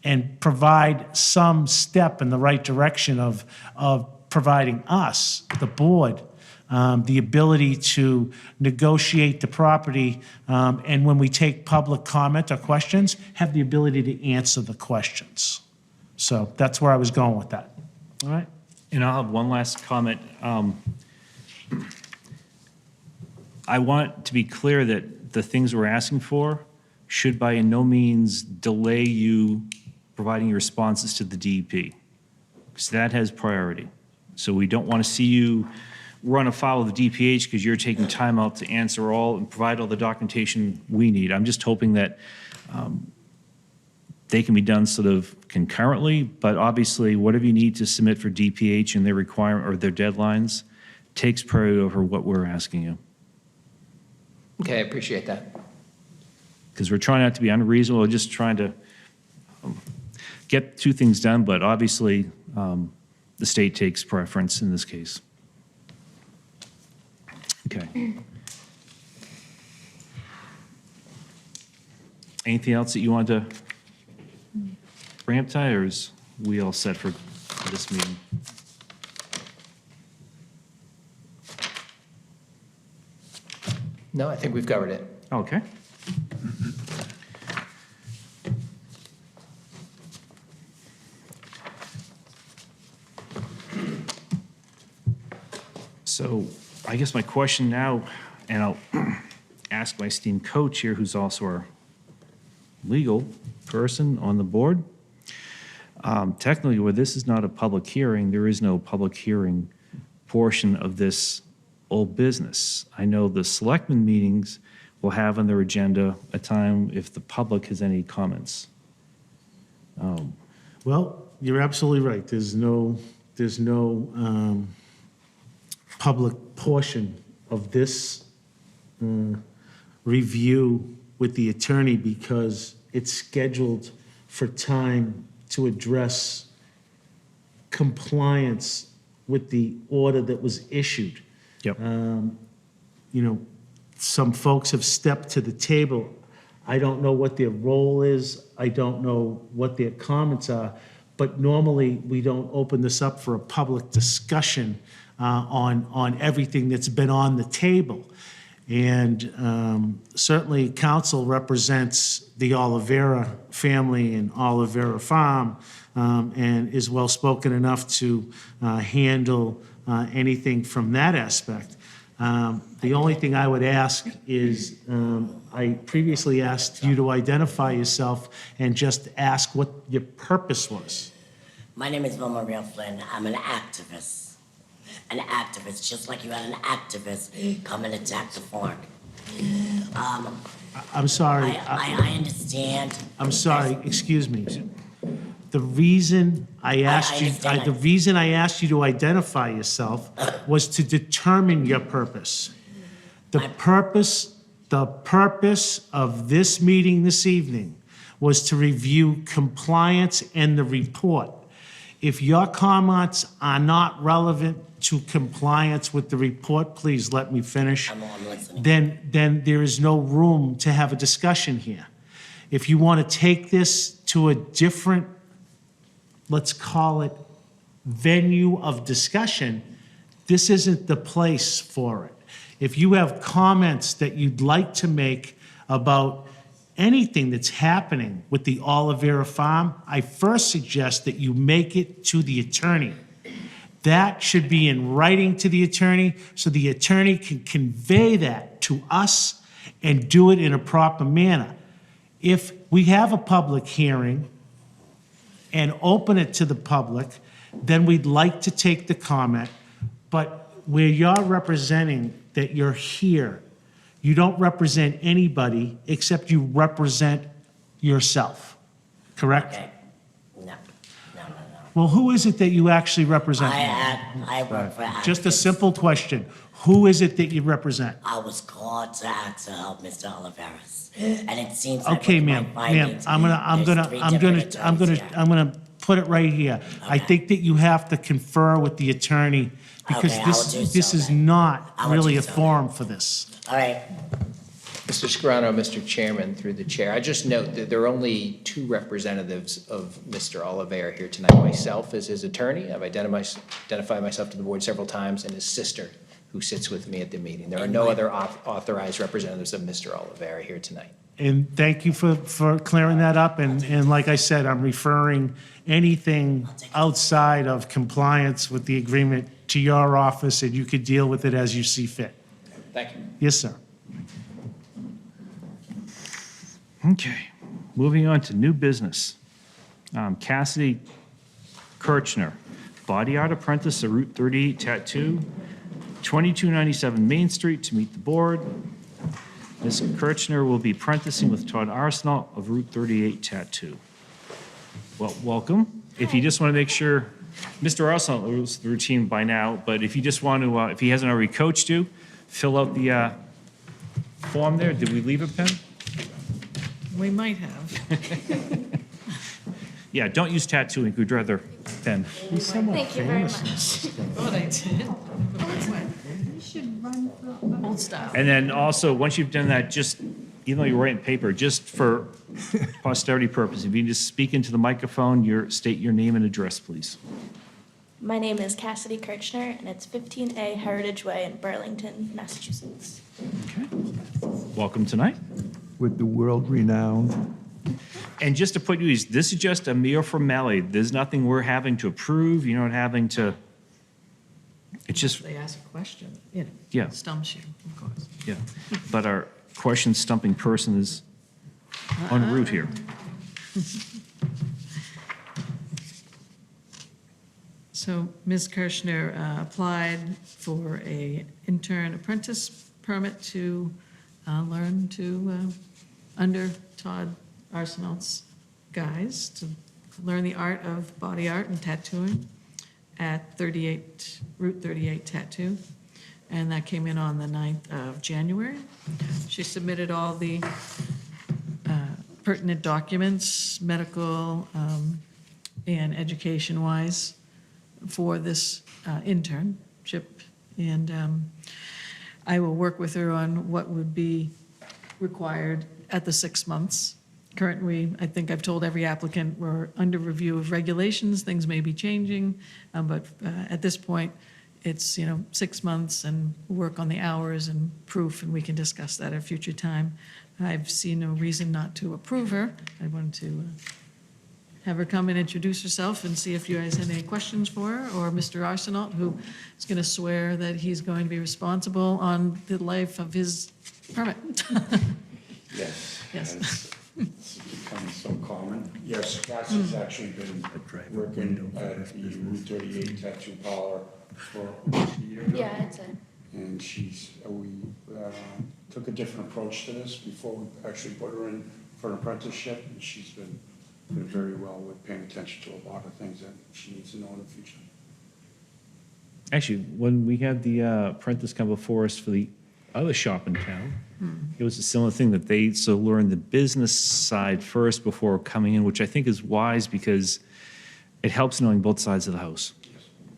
and provide some step in the right direction of providing us, the board, the ability to negotiate the property, and when we take public comment or questions, have the ability to answer the questions. So that's where I was going with that. All right? And I'll have one last comment. I want to be clear that the things we're asking for should by no means delay you providing your responses to the DEP, because that has priority. So we don't want to see you run afoul of the DPH because you're taking time out to answer all and provide all the documentation we need. I'm just hoping that they can be done sort of concurrently, but obviously whatever you need to submit for DPH and their requirement or their deadlines takes priority over what we're asking you. Okay, I appreciate that. Because we're trying not to be unreasonable, we're just trying to get two things done, but obviously the state takes preference in this case. Okay. Anything else that you want to bring up, Ty, or is we all set for this meeting? No, I think we've covered it. Okay. So I guess my question now, and I'll ask my esteemed co-chair, who's also our legal person on the board. Technically, where this is not a public hearing, there is no public hearing portion of this old business. I know the selectmen meetings will have on their agenda a time if the public has any comments. Well, you're absolutely right. There's no public portion of this review with the attorney because it's scheduled for time to address compliance with the order that was issued. Yep. You know, some folks have stepped to the table. I don't know what their role is. I don't know what their comments are. But normally, we don't open this up for a public discussion on everything that's been on the table. And certainly, council represents the Oliveira family and Oliveira Farm and is well-spoken enough to handle anything from that aspect. The only thing I would ask is, I previously asked you to identify yourself and just ask what your purpose was. My name is Wilma Real Flynn. I'm an activist. An activist, just like you had an activist come and attack the farm. I'm sorry. I understand. I'm sorry, excuse me. The reason I asked you, understand. the reason I asked you to identify yourself was to determine your purpose. The purpose of this meeting this evening was to review compliance and the report. If your comments are not relevant to compliance with the report, please let me finish. I'm listening. Then there is no room to have a discussion here. If you want to take this to a different, let's call it, venue of discussion, this isn't the place for it. If you have comments that you'd like to make about anything that's happening with the Oliveira Farm, I first suggest that you make it to the attorney. That should be in writing to the attorney, so the attorney can convey that to us and do it in a proper manner. If we have a public hearing and open it to the public, then we'd like to take the comment, but where you're representing that you're here, you don't represent anybody except you represent yourself, correct? Okay. No. Well, who is it that you actually represent? I work for activists. Just a simple question. Who is it that you represent? I was called to ask to help Mr. Oliveris, and it seems like Okay, with my ma'am, findings, I'm there's three different attorneys here. put it right here. I Okay. think that you have to confer with the attorney because Okay, I will do this so is then. not I will really do a so forum for this. All right. Mr. Scarano, Mr. Chairman, through the chair, I just note that there are only two representatives of Mr. Oliveira here tonight. Myself as his attorney, I've identified myself to the board several times, and his sister, who sits with me at the meeting. There are no other authorized representatives of Mr. Olivera here tonight. And thank you for clearing that up. And like I said, I'm referring anything outside of compliance with the agreement to your office, and you could deal with it as you see fit. Thank you. Yes, sir. Okay, moving on to new business. Cassidy Kirchner, body art apprentice at Route 38 Tattoo, 2297 Main Street, to meet the board. Ms. Kirchner will be apprenticing with Todd Arsenal of Route 38 Tattoo. Well, welcome. If you just want to make sure, Mr. Arsenal knows the routine by now, but if you just want to, if he hasn't already coached you, fill out the form there. Did we leave a pen? We might have. Yeah, don't use tattoo ink, we'd rather pen. Thank you very much. Thought I did. You should run for. Old style. And then also, once you've done that, just, even though you're writing paper, just for posterity purposes, if you can just speak into the microphone, state your name and address, please. My name is Cassidy Kirchner, and it's 15A Heritage Way in Burlington, Massachusetts. Welcome tonight. With the world-renowned, And just to put you at ease, this is just a mere formality. There's nothing we're having to approve, you're not having to, it's just, They ask a question, you know. Yeah. Stumps you, of course. yeah. But our question stumping person is en route here. So Ms. Kirschner applied for a intern apprentice permit to learn to, under Todd Arsenal's guise, to learn the art of body art and tattooing at Route 38 Tattoo. And that came in on the 9th of January. She submitted all the pertinent documents, medical and education-wise, for this internship. And I will work with her on what would be required at the 6 months. Currently, I think I've told every applicant we're under review of regulations, things may be changing, but at this point, it's, 6 months and work on the hours and proof, and we can discuss that at a future time. I've seen no reason not to approve her. I wanted to have her come and introduce herself and see if you guys had any questions for her, or Mr. Arsenault, who is going to swear that he's going to be responsible on the life of his permit. Yes. Yes. It's becoming so common. Yes, Cassie's actually been working at the Route 38 tattoo parlor for almost a year now. Yeah, it's a, And we took a different approach to this before we actually put her in for an apprenticeship. And she's been very well with paying attention to a lot of things that she needs to know in the future. Actually, when we had the apprentice come before us for the other shop in town, it was a similar thing that they learned the business side first before coming in, which I think is wise because it helps knowing both sides of the house.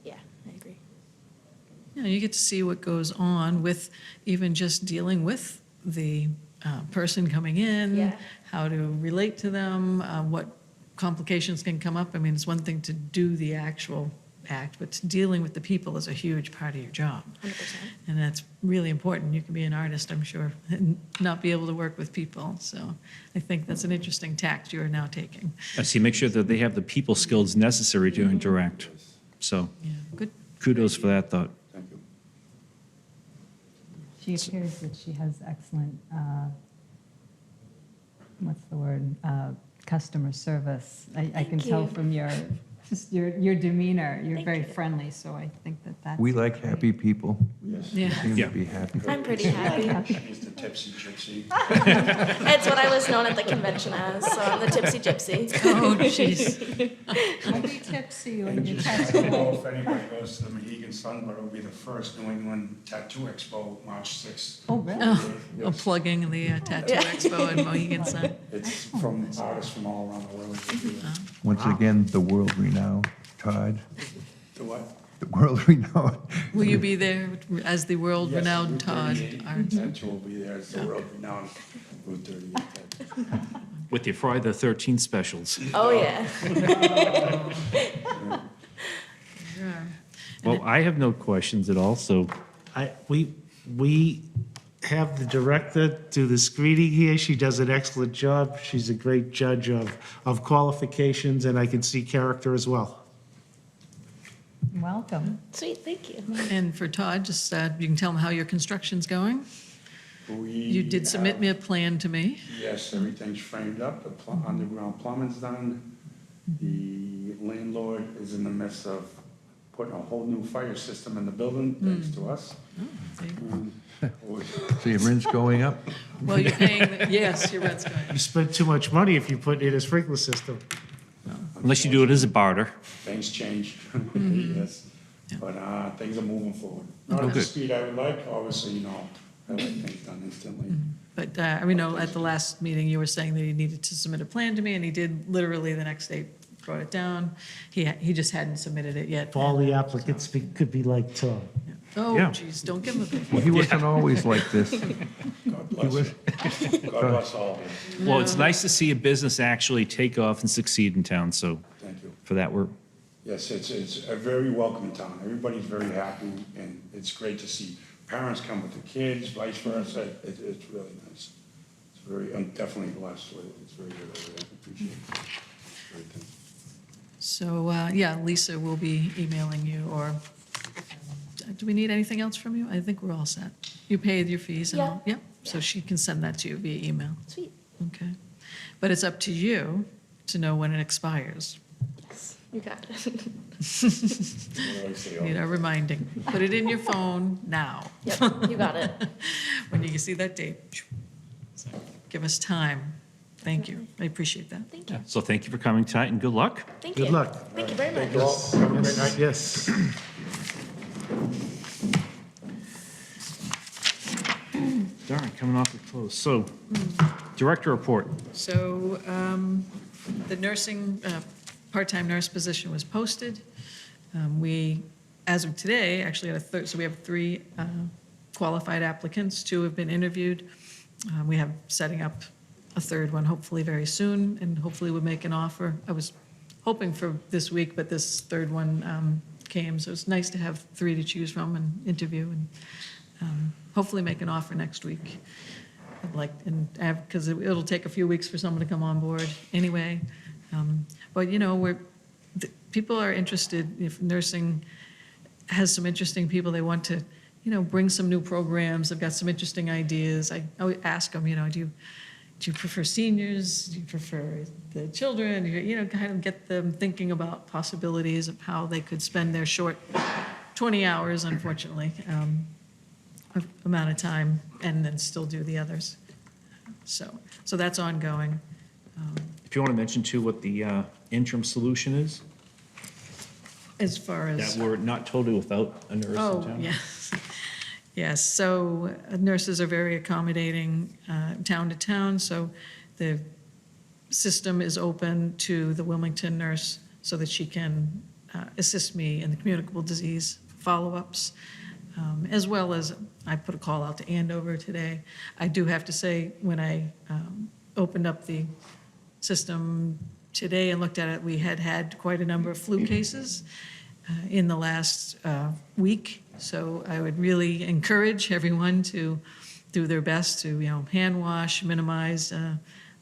yeah, I agree. You get to see what goes on with even just dealing with the person coming in, Yeah. how to relate to them, what complications can come up. I mean, it's one thing to do the actual act, but dealing with the people is a huge part of your job. 100%. And that's really important. You can be an artist, I'm sure, and not be able to work with people. So I think that's an interesting tact you are now taking. I see, make sure that they have the people skills necessary to interact. So Yeah, good. kudos for that thought. Thank you. She appears that she has excellent, what's the word, customer service. I can Thank tell you. from just your demeanor, you're Thank very you. friendly, so I think that's. we like great. happy people. Yeah. Seem Yeah. to be happy. I'm pretty happy. She's the tipsy gypsy. It's what I was known at the convention as, so I'm the tipsy gypsy. Oh, jeez. Don't be tipsy when And you just touch so you it. know, if anybody goes to the Mohegan Sun, but it'll be the first New England Tattoo Expo, March 6th. Oh, really? Oh, plugging the Tattoo Yeah. Expo in Mohegan Sun. It's from artists from all around the world. Once again, the world-renowned Todd, The what? the world-renowned. Will you be there as the world-renowned Todd? Our tattoo will be there, it's the world-renowned Route 38 tattoo. With your Friday the 13th specials. Oh, yeah. Sure. Well, I have no questions at all, so We have the director do the screening here. She does an excellent job. She's a great judge of qualifications, and I can see character as well. Welcome. Sweet, thank you. And for Todd, just, you can tell him how your construction's going. You did submit me a plan to me. Yes, everything's framed up, the underground plumbing's done. The landlord is in the midst of putting a whole new fire system in the building, thanks to us. See? So your rent's going up? Well, you're paying, yes, your rent's going. You spend too much money if you put in a sprinkler system. Unless you do it as a barter. Things change, yes, but things are moving forward. Not at the speed I would like, obviously, you know, I like things done instantly. But we know at the last meeting, you were saying that he needed to submit a plan to me, and he did literally the next day, brought it down. He just hadn't submitted it yet. All the applicants could be like Tom. Oh, Yeah. geez, don't give him a big Well, he wasn't always like this. God bless you. God bless all of you. Well, it's nice to see a business actually take off and succeed in town, so Thank you. for that, we're, Yes, it's a very welcoming town. Everybody's very happy, and it's great to see parents come with the kids, vice versa. It's really nice. It's very, I'm definitely blessed with it. It's very good over there. I appreciate it. Great thing. So, yeah, Lisa will be emailing you, or do we need anything else from you? I think we're all set. You paid your fees and all? Yeah. So she can send that to you via email. Sweet. Okay. But it's up to you to know when it expires. Yes, you got it. What do I say? Need a reminding. Put it in your phone now. Yep, you got it. When you see that date. So give us time. Thank you. I appreciate that. Thank you. so thank you for coming tonight and good luck. Thank you. Good luck. Thank you very much. Thank you all. Have a great night. Yes. Darn, coming off the close. So, director report. So the nursing, part-time nurse position was posted. We, as of today, actually had a third, so we have 3 qualified applicants. 2 have been interviewed. We have setting up a third one hopefully very soon, and hopefully we'll make an offer. I was hoping for this week, but this third one came, so it's nice to have 3 to choose from and interview, and hopefully make an offer next week. I'd like, and because it'll take a few weeks for someone to come on board anyway. But, you know, people are interested, if nursing has some interesting people, they want to, you know, bring some new programs, they've got some interesting ideas. I always ask them, you know, do you prefer seniors? Do you prefer the children? You know, kind of get them thinking about possibilities of how they could spend their short 20 hours, unfortunately, amount of time, and then still do the others. So that's ongoing. If you want to mention too what the interim solution is, As far as. that we're not totally without a nurse in Oh, town. yes. Yes, so nurses are very accommodating town to town, so the system is open to the Wilmington nurse so that she can assist me in the communicable disease follow-ups, as well as I put a call out to Andover today. I do have to say, when I opened up the system today and looked at it, we had quite a number of flu cases in the last week. So I would really encourage everyone to do their best to, you know, hand wash, minimize.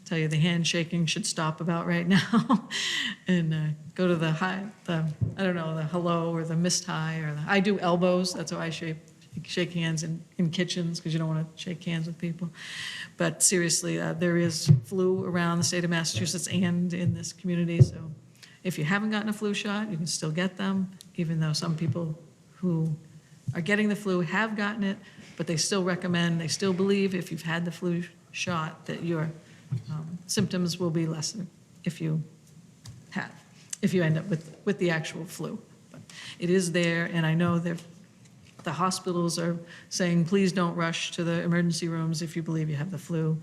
Tell you the handshaking should stop about right now, and go to the the hello or the mist high, or I do elbows. That's how I shake hands in kitchens, because you don't want to shake hands with people. But seriously, there is flu around the state of Massachusetts and in this community. So if you haven't gotten a flu shot, you can still get them, even though some people who are getting the flu have gotten it, but they still believe if you've had the flu shot that your symptoms will be lesser if you end up with the actual flu. But it is there, and I know that the hospitals are saying, please don't rush to the emergency rooms if you believe you have the flu,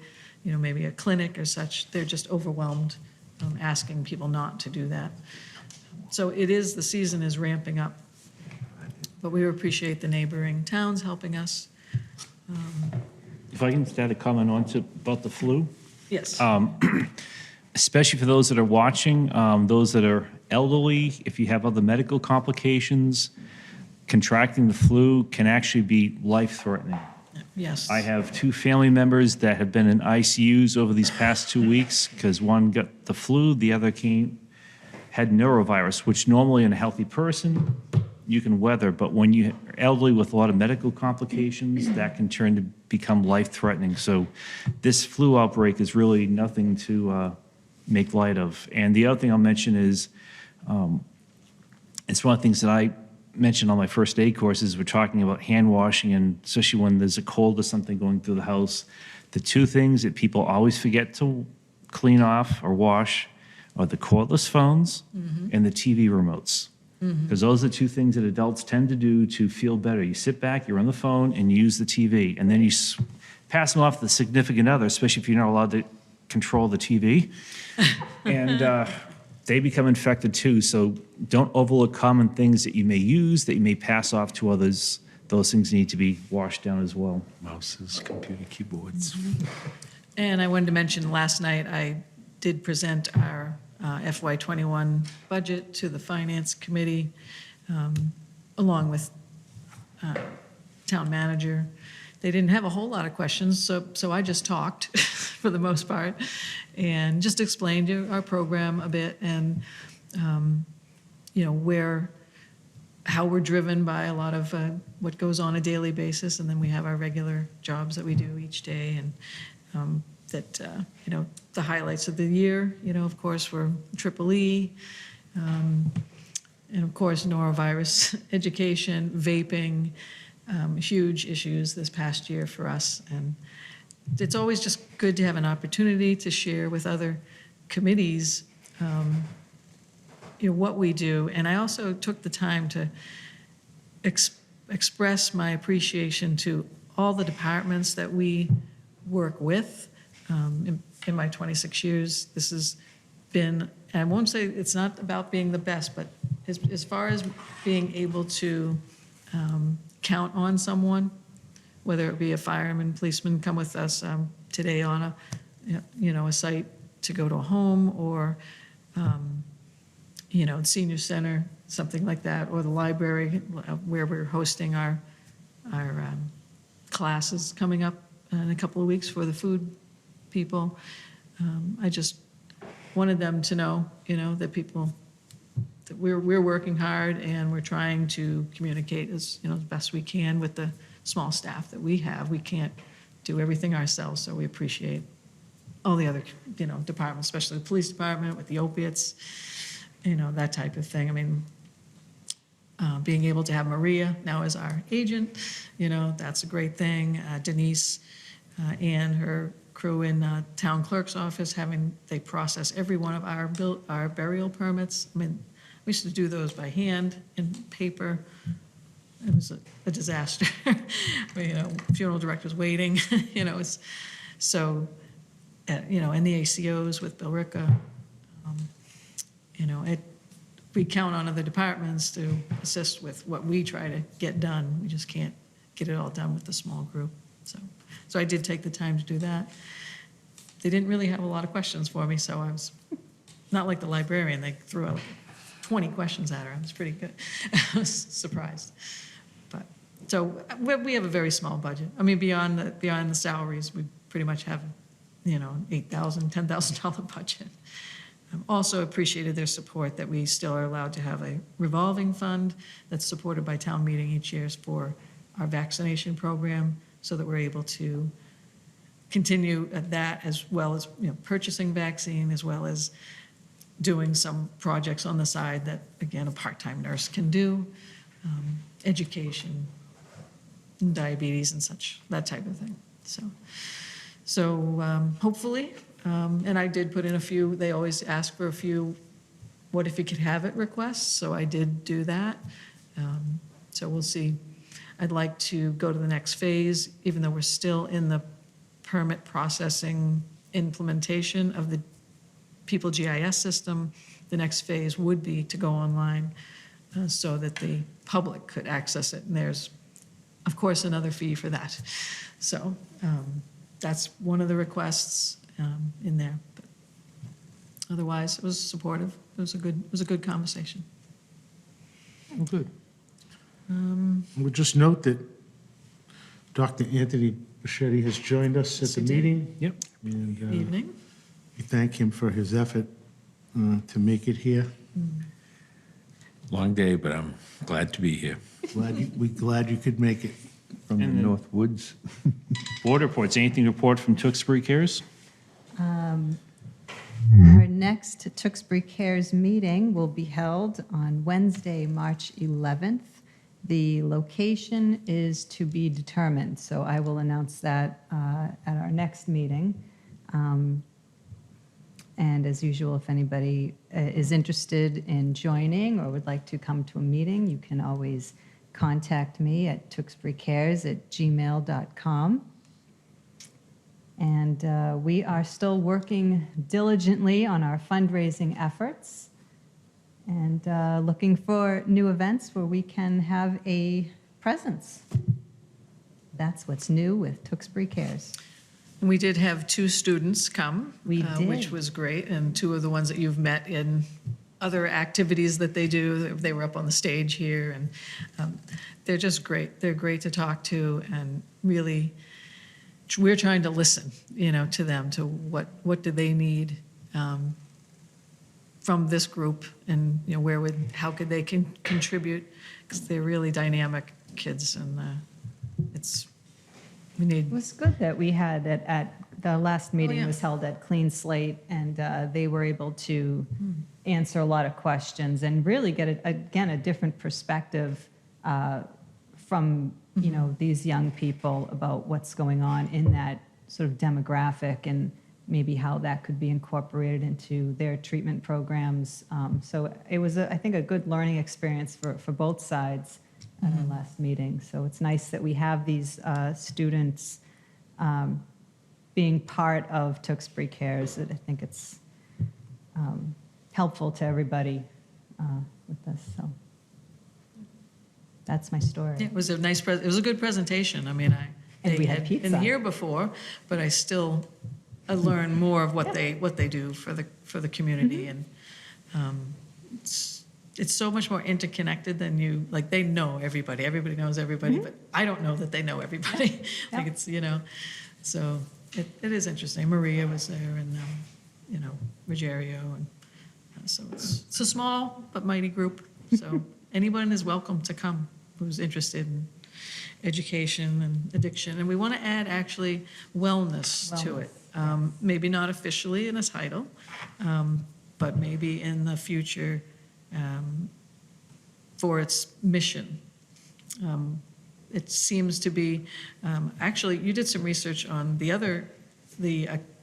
you know, maybe a clinic or such. They're just overwhelmed, asking people not to do that. So the season is ramping up. But we appreciate the neighboring towns helping us. If I can add a comment on about the flu, Yes. especially for those that are watching, those that are elderly, if you have other medical complications, contracting the flu can actually be life-threatening. Yes. I have 2 family members that have been in ICUs over these past 2 weeks because one got the flu, the other had norovirus, which normally in a healthy person, you can weather, but when you're elderly with a lot of medical complications, that can turn to become life-threatening. So this flu outbreak is really nothing to make light of. And the other thing I'll mention is, it's one of the things that I mentioned on my first aid courses. We're talking about hand washing, and especially when there's a cold or something going through the house. The 2 things that people always forget to clean off or wash are the cordless phones and the TV remotes. Because those are 2 things that adults tend to do to feel better. You sit back, you're on the phone, and you use the TV, and then you pass them off to the significant other, especially if you're not allowed to control the TV. And they become infected too. So don't overlook common things that you may use, that you may pass off to others. Those things need to be washed down as well. Mouses, computer keyboards. And I wanted to mention, last night, I did present our FY21 budget to the Finance Committee, along with Town Manager. They didn't have a whole lot of questions, so I just talked for the most part, and just explained our program a bit, and, you know, how we're driven by a lot of what goes on a daily basis, and then we have our regular jobs that we do each day, and you know, the highlights of the year, you know, of course, were EEE, and of course, norovirus education, vaping, huge issues this past year for us. And it's always just good to have an opportunity to share with other committees, you know, what we do. And I also took the time to express my appreciation to all the departments that we work with. In my 26 years, this has been, and I won't say it's not about being the best, but as far as being able to count on someone, whether it be a fireman, policeman, come with us today on a site to go to a home, or you know, senior center, something like that, or the library where we're hosting our classes coming up in a couple of weeks for the food people. I just wanted them to know, you know, that we're working hard, and we're trying to communicate as best we can with the small staff that we have. We can't do everything ourselves, so we appreciate all the other, you know, departments, especially the police department with the opiates, you know, that type of thing. I mean, being able to have Maria now as our agent, you know, that's a great thing. Denise and her crew in town clerk's office, they process every one of our burial permits. I mean, we used to do those by hand in paper. It was a disaster. You know, funeral directors waiting, you know, you know, and the ACOs with Billerica. You know, we count on other departments to assist with what we try to get done. We just can't get it all done with the small group. So I did take the time to do that. They didn't really have a lot of questions for me, so I was not like the librarian. They threw out 20 questions at her. I was pretty good. I was surprised. But so we have a very small budget. I mean, beyond the salaries, we pretty much have, you know, $8,000, $10,000 budget. Also appreciated their support that we still are allowed to have a revolving fund that's supported by town meeting each year for our vaccination program, so that we're able to continue at that, as well as, you know, purchasing vaccine, as well as doing some projects on the side that, again, a part-time nurse can do, education, diabetes and such, that type of thing. So hopefully, and I did put in a few, they always ask for a few, what if you could have it requests, so I did do that. So we'll see. I'd like to go to the next phase, even though we're still in the permit processing implementation of the People GIS system. The next phase would be to go online so that the public could access it. And there's, of course, another fee for that. So that's one of the requests in there. But otherwise, it was supportive. It was a good conversation. Well, good. We'll just note that Dr. Anthony Bichetti has joined us at the meeting. Yep. And Evening. we thank him for his effort to make it here. Long day, but I'm glad to be here. We're glad you could make it. From the And then- North Woods. Board reports, anything to report from Tewksbury Cares? Our next Tewksbury Cares meeting will be held on Wednesday, March 11th. The location is to be determined, so I will announce that at our next meeting. And as usual, if anybody is interested in joining or would like to come to a meeting, you can always contact me at tewksburycares@gmail.com. And we are still working diligently on our fundraising efforts and looking for new events where we can have a presence. That's what's new with Tewksbury Cares. And we did have 2 students come. We Which did. was great, and 2 of the ones that you've met in other activities that they do. They were up on the stage here, and they're just great. They're great to talk to, and really, we're trying to listen, to them, to what do they need from this group, and, how could they contribute? Because they're really dynamic kids, and we need. It was good that we had at the last meeting yeah. was held at Clean Slate, and they were able to answer a lot of questions and really get, a different perspective from, these young people about what's going on in that sort of demographic and maybe how that could be incorporated into their treatment programs. So it was, I think, a good learning experience for both sides at our last meeting. So it's nice that we have these students being part of Tewksbury Cares. I think it's helpful to everybody with this. So that's my story. Yeah, it was a nice, it was a good presentation. I mean, And they we had had pizza. been here before, but I learned more of what they do for the community. Mm-hmm. And it's so much more interconnected than they know everybody. Everybody knows everybody, but I don't know that they know everybody. Mm-hmm. Yeah. It's, so it is interesting. Maria was there, and, Ruggiero, and so it's a small but mighty group. So anyone is welcome to come who's interested in education and addiction. And we want to add actually wellness to it. Maybe not officially in a title, but maybe in the future for its mission. It seems to be, actually, you did some research on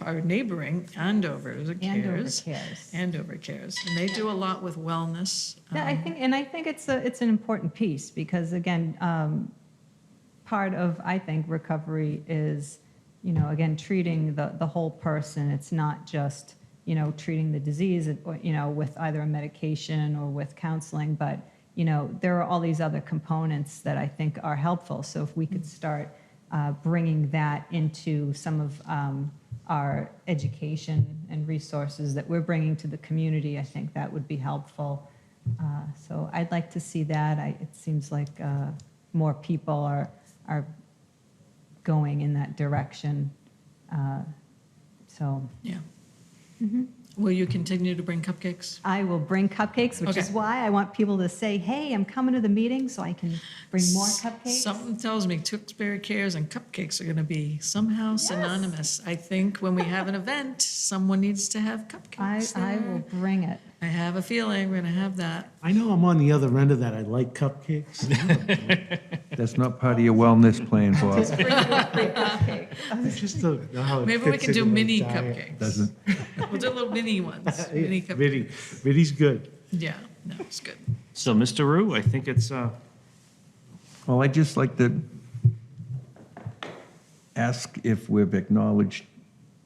our neighboring Andover, is it Andover Cares? Cares. Andover Cares, and they do a lot with wellness. Yeah, I think it's an important piece because again, part of I think recovery is, again, treating the whole person. It's not just treating the disease, with either a medication or with counseling, but there are all these other components that I think are helpful. So if we could start bringing that into some of our education and resources that we're bringing to the community, I think that would be helpful. So I'd like to see that. It seems like more people are going in that direction. So Yeah. Will you continue to bring cupcakes? I will bring cupcakes, which is Okay. why I want people to say, hey, I'm coming to the meeting so I can bring more cupcakes. Something tells me Tewksbury Cares and cupcakes are going to be somehow synonymous. I think when we have an event, someone needs to have cupcakes I there. will bring it. I have a feeling we're going to have that. I know I'm on the other end of that. I like cupcakes. That's not part of your wellness plan, Bob. It's just how it Maybe we fits can do into my mini diet. cupcakes. Doesn't. We'll do little mini ones. Yeah, Mini cupcakes. Mini. Mini's good. Yeah, no, it's good. So, Mr. Rue, I think it's, Well, I'd just like to ask if we've acknowledged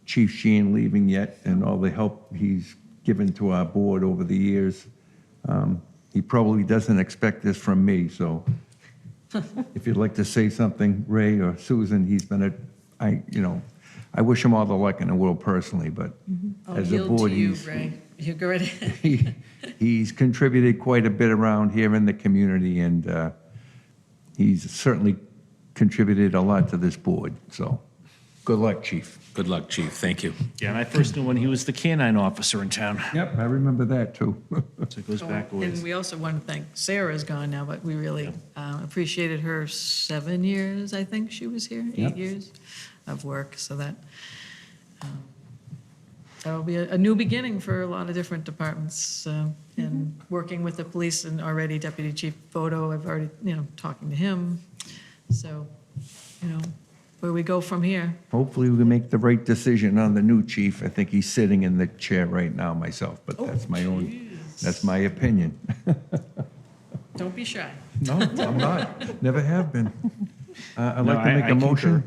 Chief Sheehan leaving yet and all the help he's given to our board over the years. He probably doesn't expect this from me, so if you'd like to say something, Ray or Susan, he's been I wish him all the luck in the world personally, but I'll as a yield to board, you, Ray. You go right ahead. he's contributed quite a bit around here in the community, and he's certainly contributed a lot to this board, so good luck, chief. Good luck, Chief. Thank you. Yeah, and I first knew when he was the canine officer in town. Yep, I remember that, too. So it goes back a ways. And we also want to thank, Sarah's gone now, but we really appreciated her 7 years, I think she was here, 8 Yep. years of work, so that'll be a new beginning for a lot of different departments, and working with the police and already Deputy Chief Bodo, I've already, talking to him, so, where we go from here. Hopefully, we can make the right decision on the new chief. I think he's sitting in the chair right now myself, but that's that's my opinion. Don't be shy. No, I'm not. Never have been. I'd No, like to make I a motion.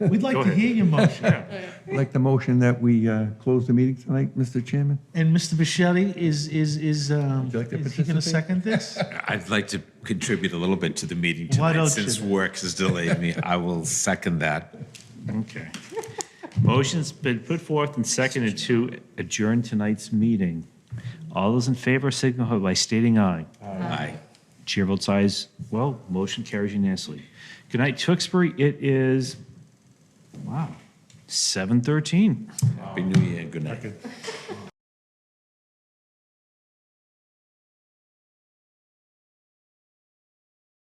We'd like to hear your motion. I'd like the motion that we close the meeting tonight, Mr. Chairman. And Mr. Bichetti, is you like to he going to participate? second this? I'd like to contribute a little bit to the meeting Why tonight, don't you? since work has delayed me. I will second that. Okay. Motion's been put forth and seconded to adjourn tonight's meeting. All those in favor signify by stating aye. Aye. Chair votes aye as well. Motion carries unanimously. Good night, Tewksbury. It is, wow, 7:13. Happy New Year. Good night.